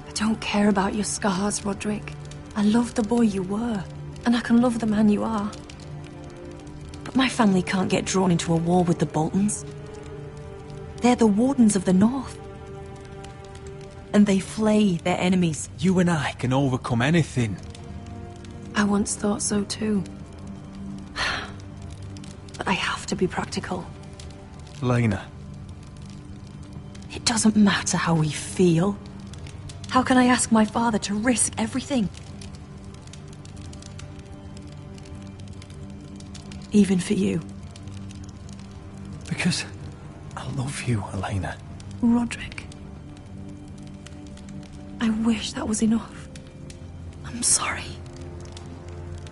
I don't care about your scars, Roderick. I love the boy you were, and I can love the man you are. But my family can't get drawn into a war with the Boltons. They're the Wardens of the North. And they flay their enemies. You and I can overcome anything. I once thought so too. But I have to be practical. Lena. It doesn't matter how we feel. How can I ask my father to risk everything? Even for you. Because I love you, Elena. Roderick. I wish that was enough. I'm sorry.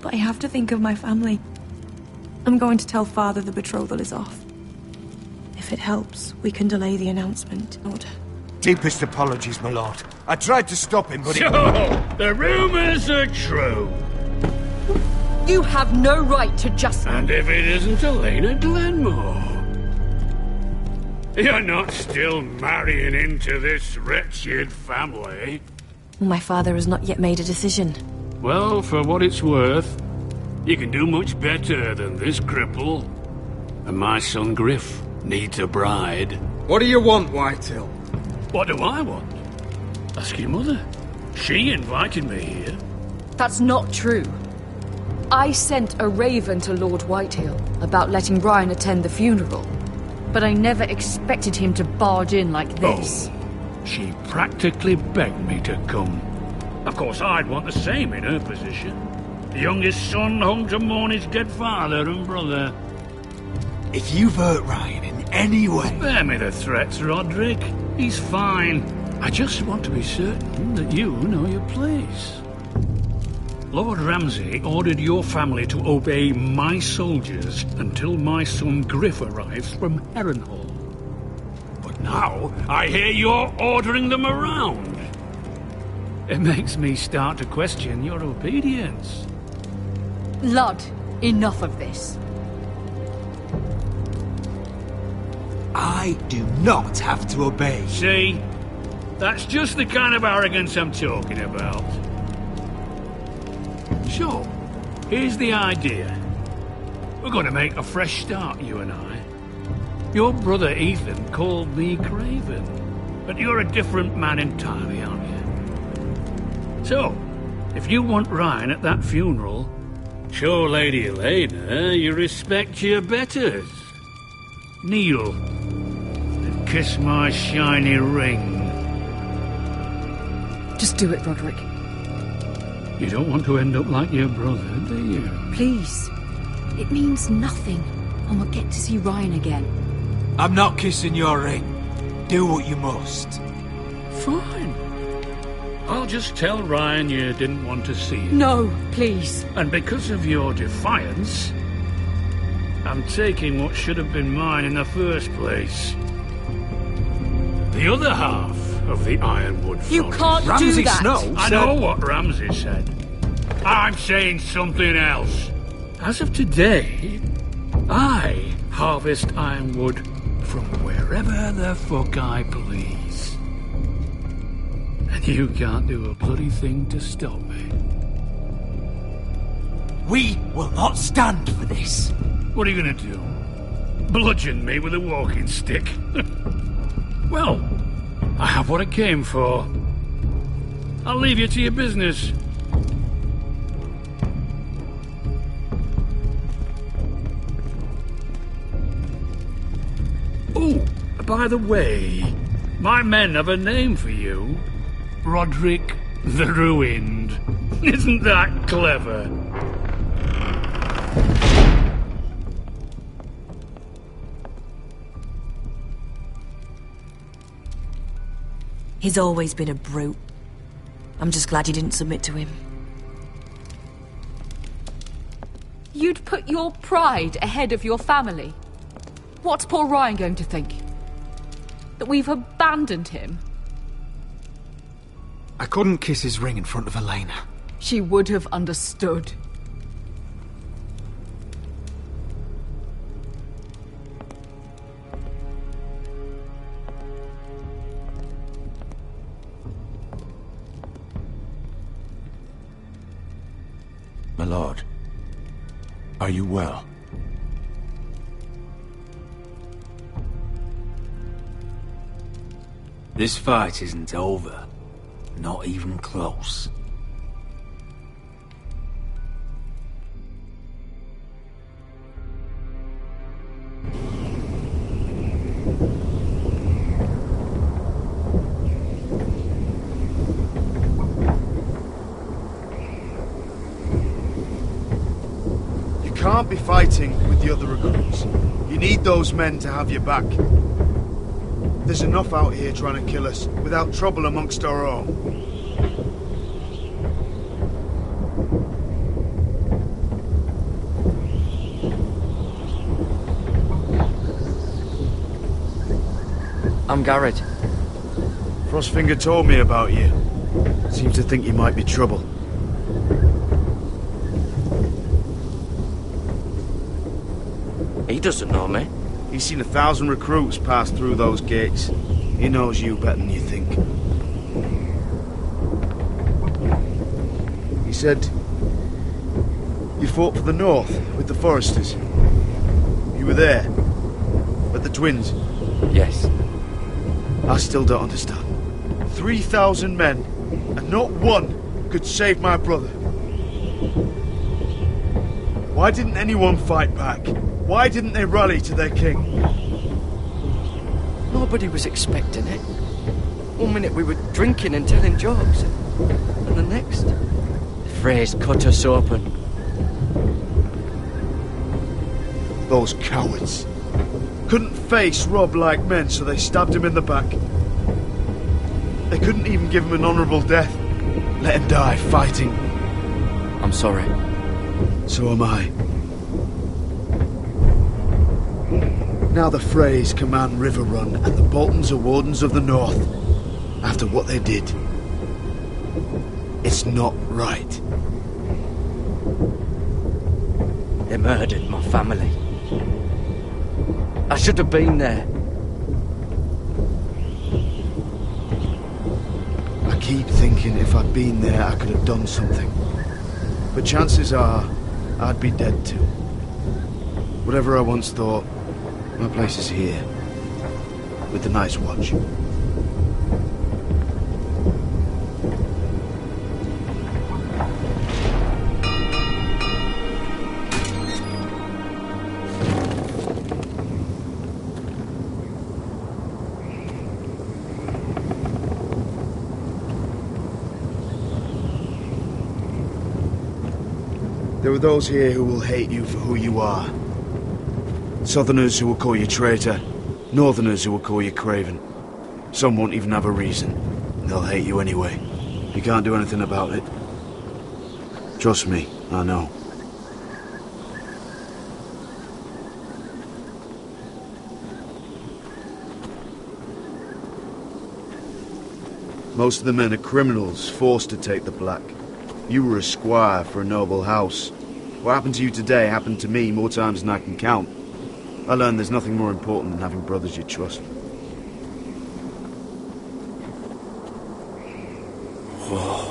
But I have to think of my family. I'm going to tell Father the betrothal is off. If it helps, we can delay the announcement. Order. Deepest apologies, my lord. I tried to stop him, but So, the rumors are true. You have no right to just... And if it isn't Elena Glenmore? You're not still marrying into this wretched family? My father has not yet made a decision. Well, for what it's worth, you can do much better than this cripple. And my son Griff needs a bride. What do you want, Whitehill? What do I want? Ask your mother. She invited me here. That's not true. I sent a raven to Lord Whitehill about letting Ryan attend the funeral. But I never expected him to barge in like this. Oh, she practically begged me to come. Of course, I'd want the same in her position. The youngest son home to mourn his dead father and brother. if you've hurt Ryan in any way... Spare me the threats, Roderick. He's fine. I just want to be certain that you know your place. Lord Ramsay ordered your family to obey my soldiers until my son Griff arrives from Harrenhal. But now I hear you're ordering them around. It makes me start to question your obedience. Lud, enough of this. I do not have to obey. See? That's just the kind of arrogance I'm talking about. So, here's the idea. We're going to make a fresh start, you and I. Your brother Ethan called me Craven, but you're a different man entirely, aren't you? So, if you want Ryan at that funeral, show Lady Elena you respect your betters. Kneel and kiss my shiny ring. Just do it, Roderick. You don't want to end up like your brother, do you? Please. It means nothing, and we'll get to see Ryan again. I'm not kissing your ring. Do what you must. Fine. I'll just tell Ryan you didn't want to see him. No, please. And because of your defiance, I'm taking what should have been mine in the first place. The other half of the Ironwood Forest. You can't do that! Snow I know what Ramsay said. I'm saying something else. As of today, I harvest ironwood from wherever the fuck I please. And you can't do a bloody thing to stop me. We will not stand for this. What are you gonna do? Bludgeon me with a walking stick? Well, I have what I came for. I'll leave you to your business. Oh, by the way, my men have a name for you. Roderick the Ruined. Isn't that clever? He's always been a brute. I'm just glad you didn't submit to him. You'd put your pride ahead of your family. What's poor Ryan going to think? That we've abandoned him? I couldn't kiss his ring in front of Elena. She would have understood. My lord, are you well? This fight isn't over. Not even close. You can't be fighting with the other recruits. You need those men to have your back. There's enough out here trying to kill us, without trouble amongst our own. I'm Garrett. Frostfinger told me about you. Seems to think you might be trouble. He doesn't know me. He's seen 1,000 recruits pass through those gates. He knows you better than you think. He said you fought for the North with the Foresters. You were there, with the twins. Yes. I still don't understand. 3,000 men, and not one could save my brother. Why didn't anyone fight back? Why didn't they rally to their king? Nobody was expecting it. One minute we were drinking and telling jokes, and the next, the Freys cut us open. Those cowards. Couldn't face Robb like men, so they stabbed him in the back. They couldn't even give him an honourable death. Let him die fighting. I'm sorry. So am I. Now the Freys command Riverrun, and the Boltons are Wardens of the North. After what they did. It's not right. They murdered my family. I should have been there. I keep thinking if I'd been there, I could have done something. But chances are, I'd be dead too. Whatever I once thought, my place is here, with the Night's Watch. There are those here who will hate you for who you are. Southerners who will call you traitor, Northerners who will call you craven. Some won't even have a reason. They'll hate you anyway. You can't do anything about it. Trust me, I know. Most of the men are criminals, forced to take the black. You were a squire for a noble house. What happened to you today happened to me more times than I can count. I learned there's nothing more important than having brothers you trust. Whoa.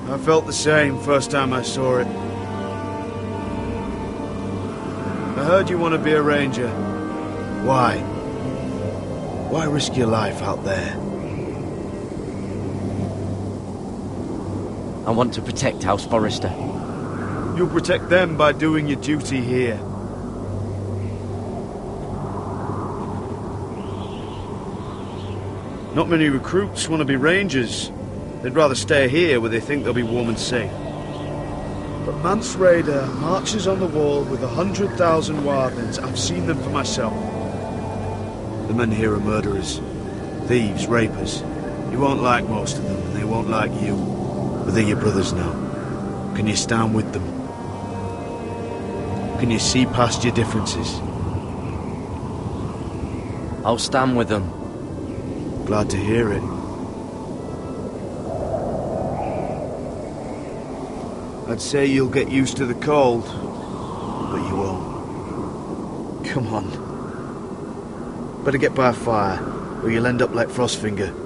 I felt the same first time I saw it. I heard you want to be a ranger. Why? Why risk your life out there? I want to protect House Forrester. You'll protect them by doing your duty here. Not many recruits want to be rangers. They'd rather stay here where they think they'll be warm and safe. But Mance Rayder marches on the wall with 100,000 wardens. I've seen them for myself. The men here are murderers, thieves, rapers. You You won't like most of them, and they won't like you. But they're your brothers now. Can you stand with them? Can you see past your differences? I'll stand with them. Glad to hear it. I'd say you'll get used to the cold, but you won't. Come on. Better get by a fire, or you'll end up like Frostfinger.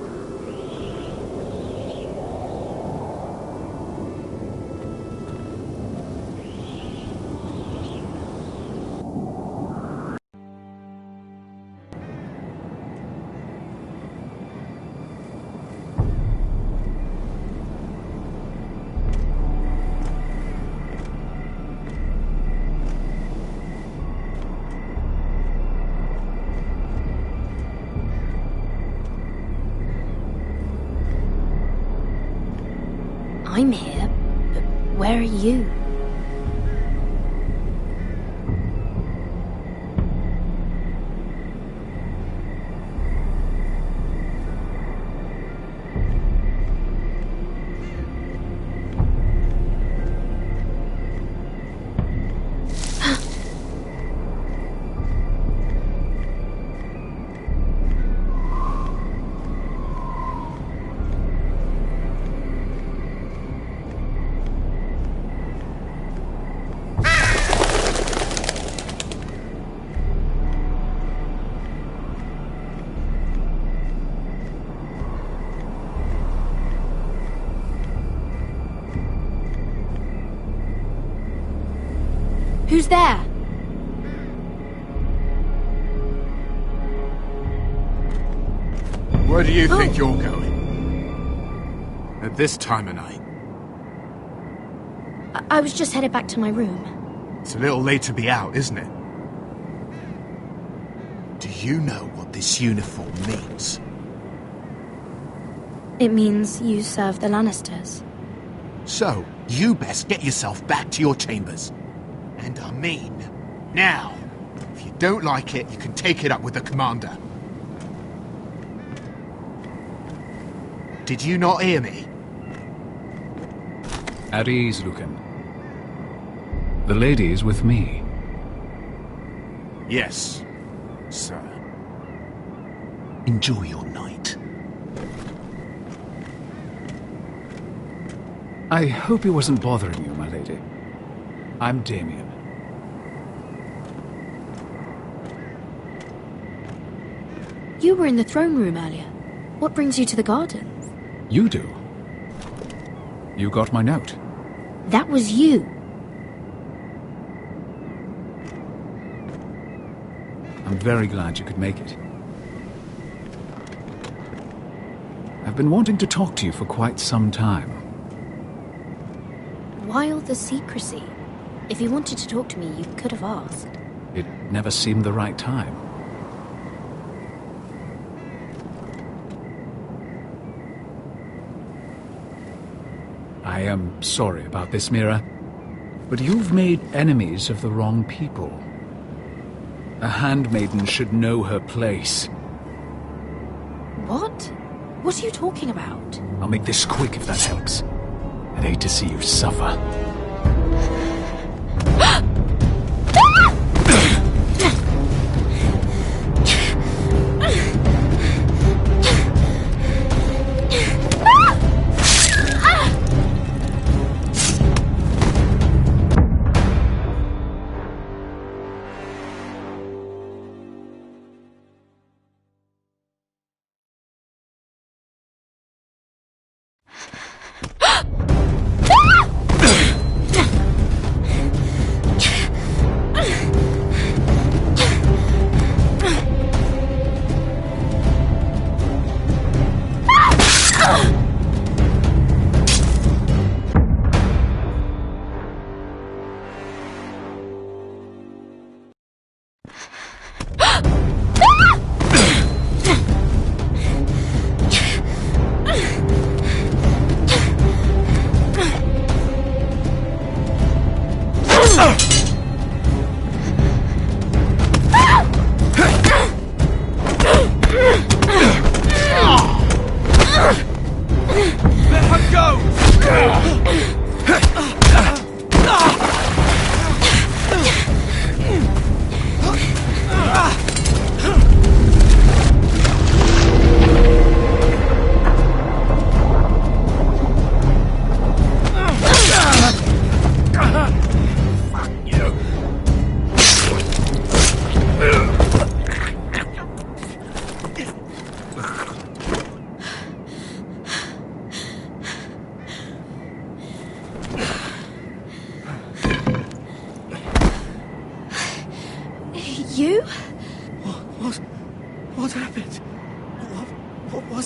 I'm here, but where are you? Who's there? Where do you think you're going? At this time of night? I was just headed back to my room. It's a little late to be out, isn't it? Do you know what this uniform means? It means you serve the Lannisters. So, you best get yourself back to your chambers. And I mean, now. If you don't like it, you can take it up with the commander. Did you not hear me? At ease, Lucan. The lady is with me. Yes, sir. Enjoy your night. I hope he wasn't bothering you, my lady. I'm Damien. You were in the throne room earlier. What brings you to the gardens? You do. You got my note. That was you. I'm very glad you could make it. I've been wanting to talk to you for quite some time. Why all the secrecy? If you wanted to talk to me, you could have asked. It never seemed the right time. I am sorry about this, Mira, but you've made enemies of the wrong people. A handmaiden should know her place. What? What are you talking about? I'll make this quick if that helps. I'd hate to see you suffer.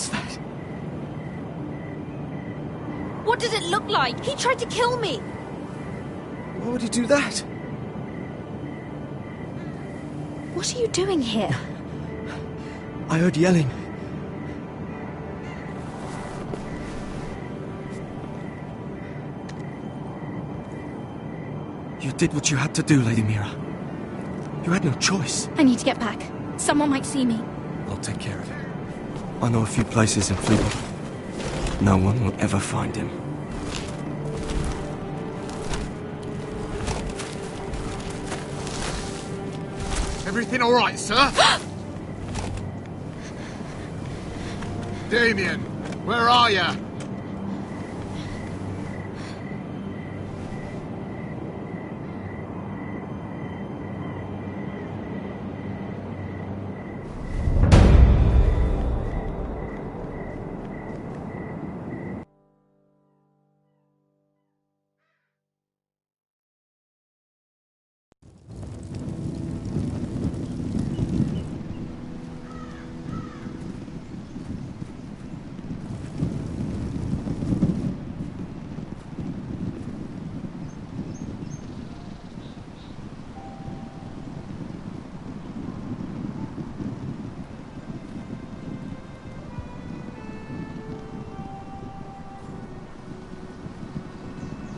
What's that? What does it look like? He tried to kill me! Why would he do that? What are you doing here? I heard yelling. You did what you had to do, Lady Mira. You had no choice. I need to get back. Someone might see me. I'll take care of it. I know a few places in Fleetwood. No one will ever find him. Everything all right, sir? Damien, where are you?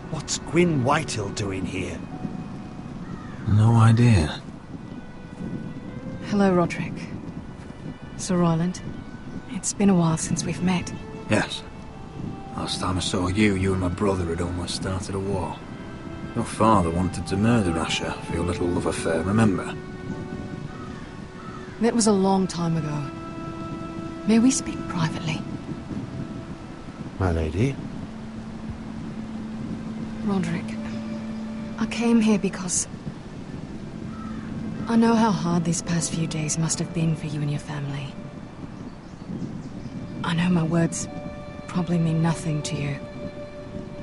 What's Gwyn Whitehill doing here? No idea. Hello, Roderick. Sir Roland. It's been a while since we've met. Yes. Last time I saw you and my brother had almost started a war. Your father wanted to murder Asher for your little love affair, remember? That was a long time ago. May we speak privately? My lady? Roderick, I came here because I know how hard these past few days must have been for you and your family. I know my words probably mean nothing to you,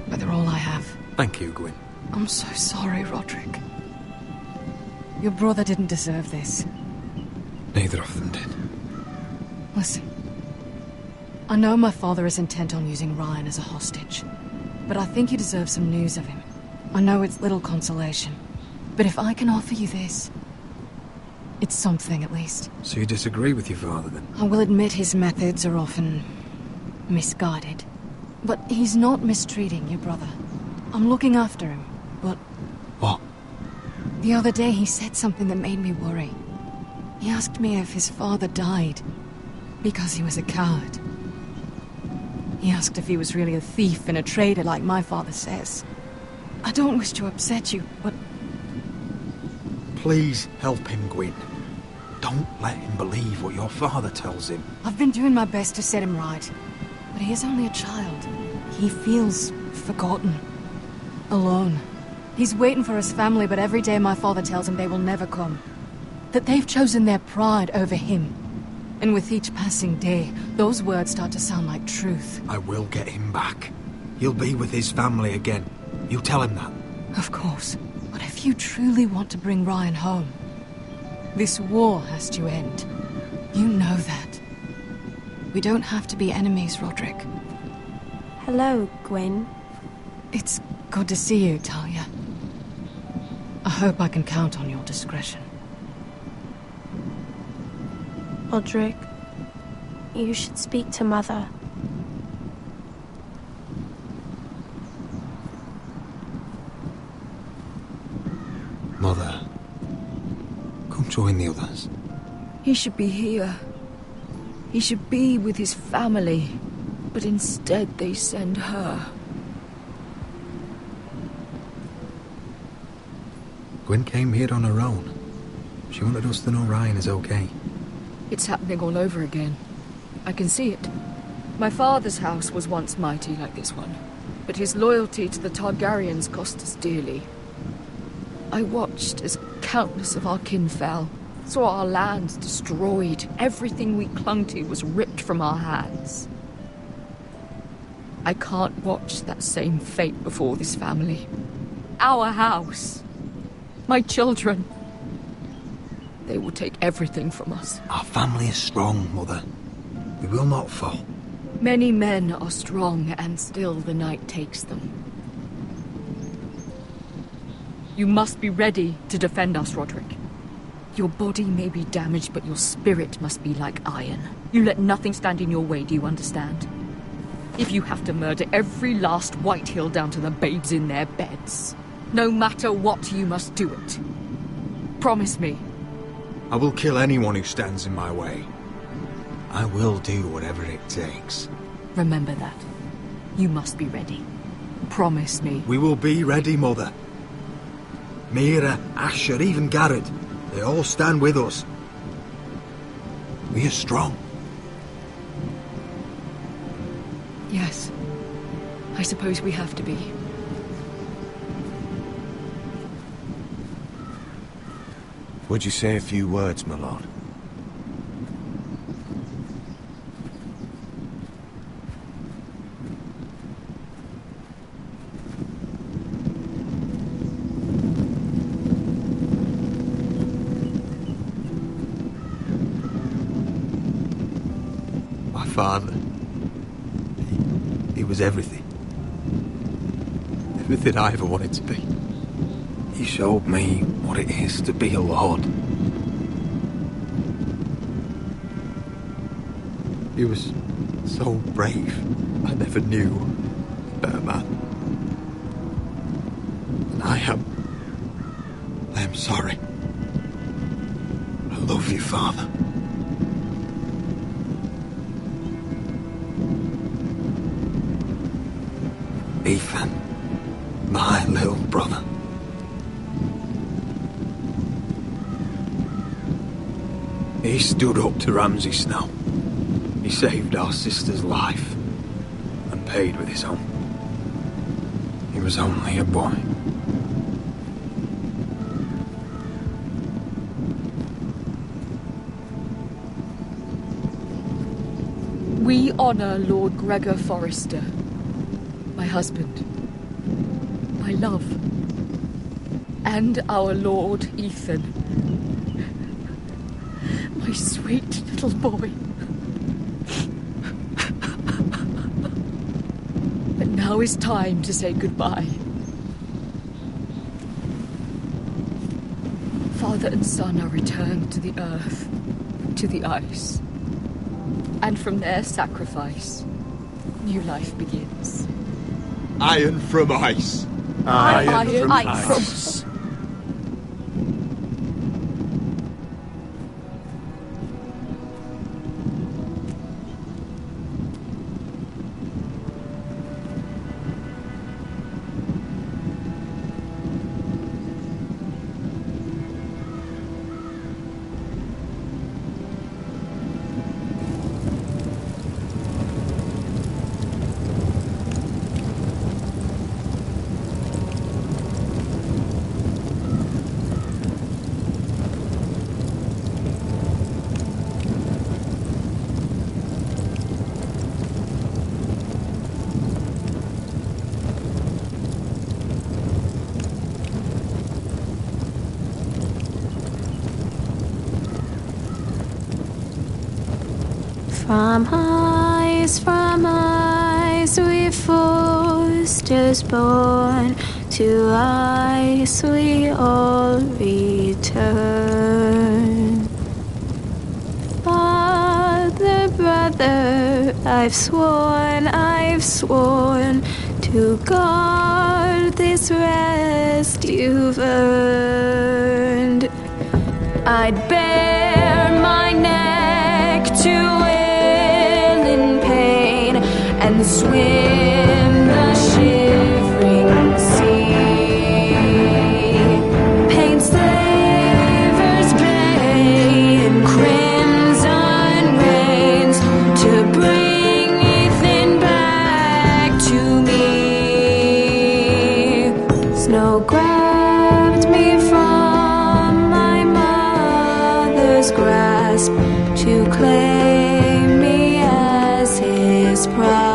but they're all I have. Thank you, Gwyn. I'm so sorry, Roderick. Your brother didn't deserve this. Neither of them did. Listen, I know my father is intent on using Ryan as a hostage, but I think you deserve some news of him. I know it's little consolation, but if I can offer you this, it's something at least. So you disagree with your father, then? I will admit his methods are often misguided, but he's not mistreating your brother. I'm looking after him, but... What? The other day he said something that made me worry. He asked me if his father died because he was a coward. He asked if he was really a thief and a traitor like my father says. I don't wish to upset you, but... Please help him, Gwyn. Don't let him believe what your father tells him. I've been doing my best to set him right, but he is only a child. He feels forgotten, alone. He's waiting for his family, but every day my father tells him they will never come. That they've chosen their pride over him. And with each passing day, those words start to sound like truth. I will get him back. He'll be with his family again. You tell him that. Of course. But if you truly want to bring Ryan home, this war has to end. You know that. We don't have to be enemies, Roderick. Hello, Gwyn. It's good to see you, Talia. I hope I can count on your discretion. Roderick, you should speak to Mother. Mother, come join the others. He should be here. He should be with his family. But instead they send her. Gwyn came here on her own. She wanted us to know Ryan is okay. It's happening all over again. I can see it. My father's house was once mighty like this one, but his loyalty to the Targaryens cost us dearly. I watched as countless of our kin fell, saw our lands destroyed, everything we clung to was ripped from our hands. I can't watch that same fate before this family. Our house. My children. They will take everything from us. Our family is strong, Mother. We will not fall. Many men are strong, and still the night takes them. You must be ready to defend us, Roderick. Your body may be damaged, but your spirit must be like iron. You let nothing stand in your way, do you understand? If you have to murder every last Whitehill down to the babes in their beds, no matter what, you must do it. Promise me. I will kill anyone who stands in my way. I will do whatever it takes. Remember that. You must be ready. Promise me. We will be ready, Mother. Mira, Asher, even Garrett, they all stand with us. We are strong. Yes. I suppose we have to be. Would you say a few words, my lord? My father, he was everything. Everything I ever wanted to be. He showed me what it is to be a lord. He was so brave. I never knew a better man. And I am sorry. I love you, Father. Ethan, my little brother. He stood up to Ramsay Snow. He saved our sister's life and paid with his own. He was only a boy. We honor Lord Gregor Forrester, my husband, my love, and our Lord Ethan, my sweet little boy. But now is time to say goodbye. Father and son are returned to the earth, to the ice, and from their sacrifice, new life begins. Iron from ice. Iron from ice. From ice we Forsters born, to ice we all return. Father, brother, I've sworn to guard this rest you've earned. I'd bare my neck to and swim the shivering sea. Paint slavers bay in crimson rains to bring Ethan back to me. Snow grabbed me from my mother's grasp to claim me as his prize.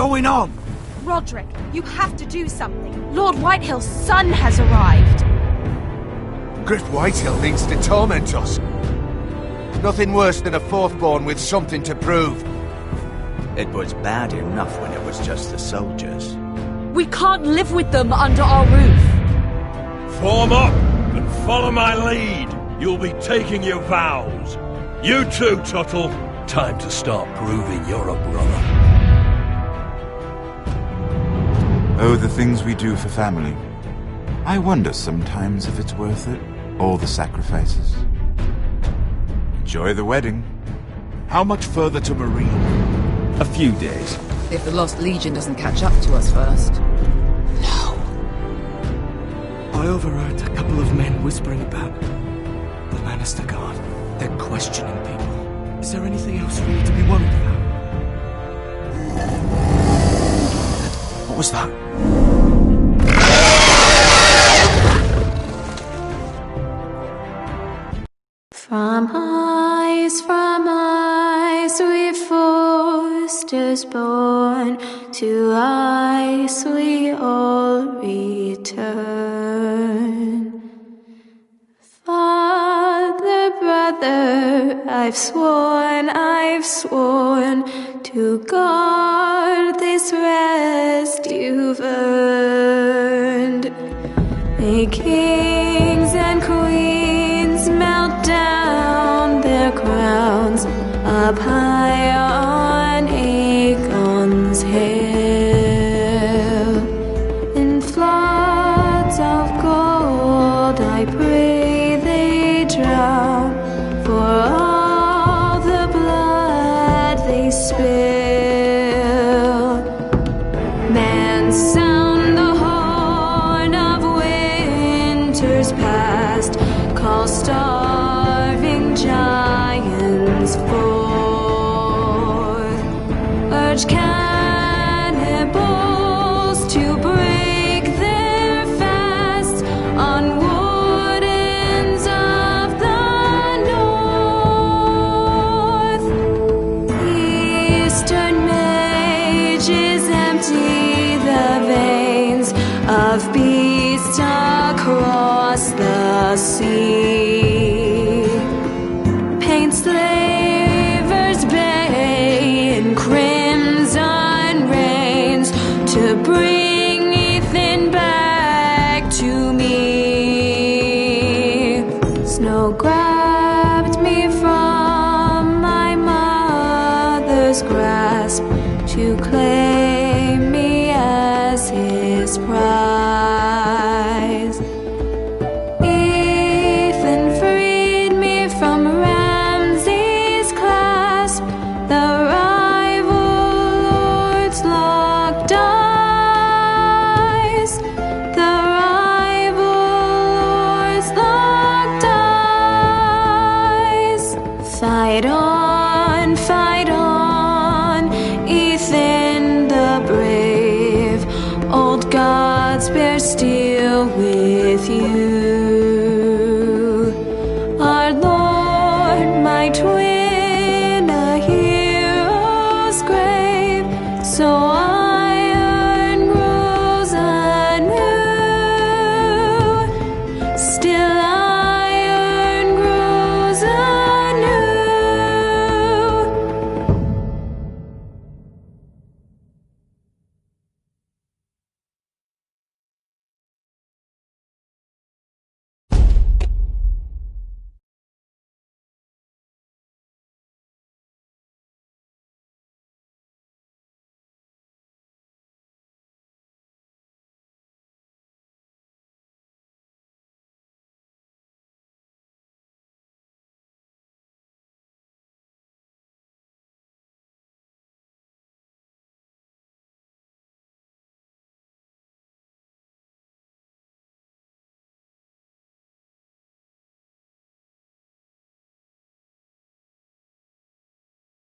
going on? Roderick, you have to do something. Lord Whitehill's son has arrived. Griff Whitehill means to torment us. Nothing worse than a fourthborn with something to prove. It was bad enough when it was just the soldiers. We can't live with them under our roof. Form up and follow my lead. You'll be taking your vows. You too, Tuttle. Time to start proving you're a brother. Oh, the things we do for family. I wonder sometimes if it's worth it. All the sacrifices. Enjoy the wedding. How much further to Marine? A few days. If the Lost Legion doesn't catch up to us first. I overheard a couple of men whispering about the Lannister Guard. They're questioning people. Is there anything else we need to be worried about? What was that? From ice we foresters born, to ice we all return. Father, brother, I've sworn to guard this rest you've earned. May kings and queens melt down their crowns up high on Aegon's hill. In floods of gold I pray they drown, for all the blood they spill. Men sound the horn of winter's past, call starving giants forth, urge cannibals to break their fast on wardens of the north. Eastern mages empty the veins of beasts across the sea. Paint slavers bay in crimson rains to bring Ethan back to me. Snow grabbed me from my mother's grasp to claim me as his prize. Ethan freed me from Ramsay's clasp, the rival lord's locked eyes, the rival lord's locked eyes. Fight on, Ethan the brave. Old gods bear steel with you.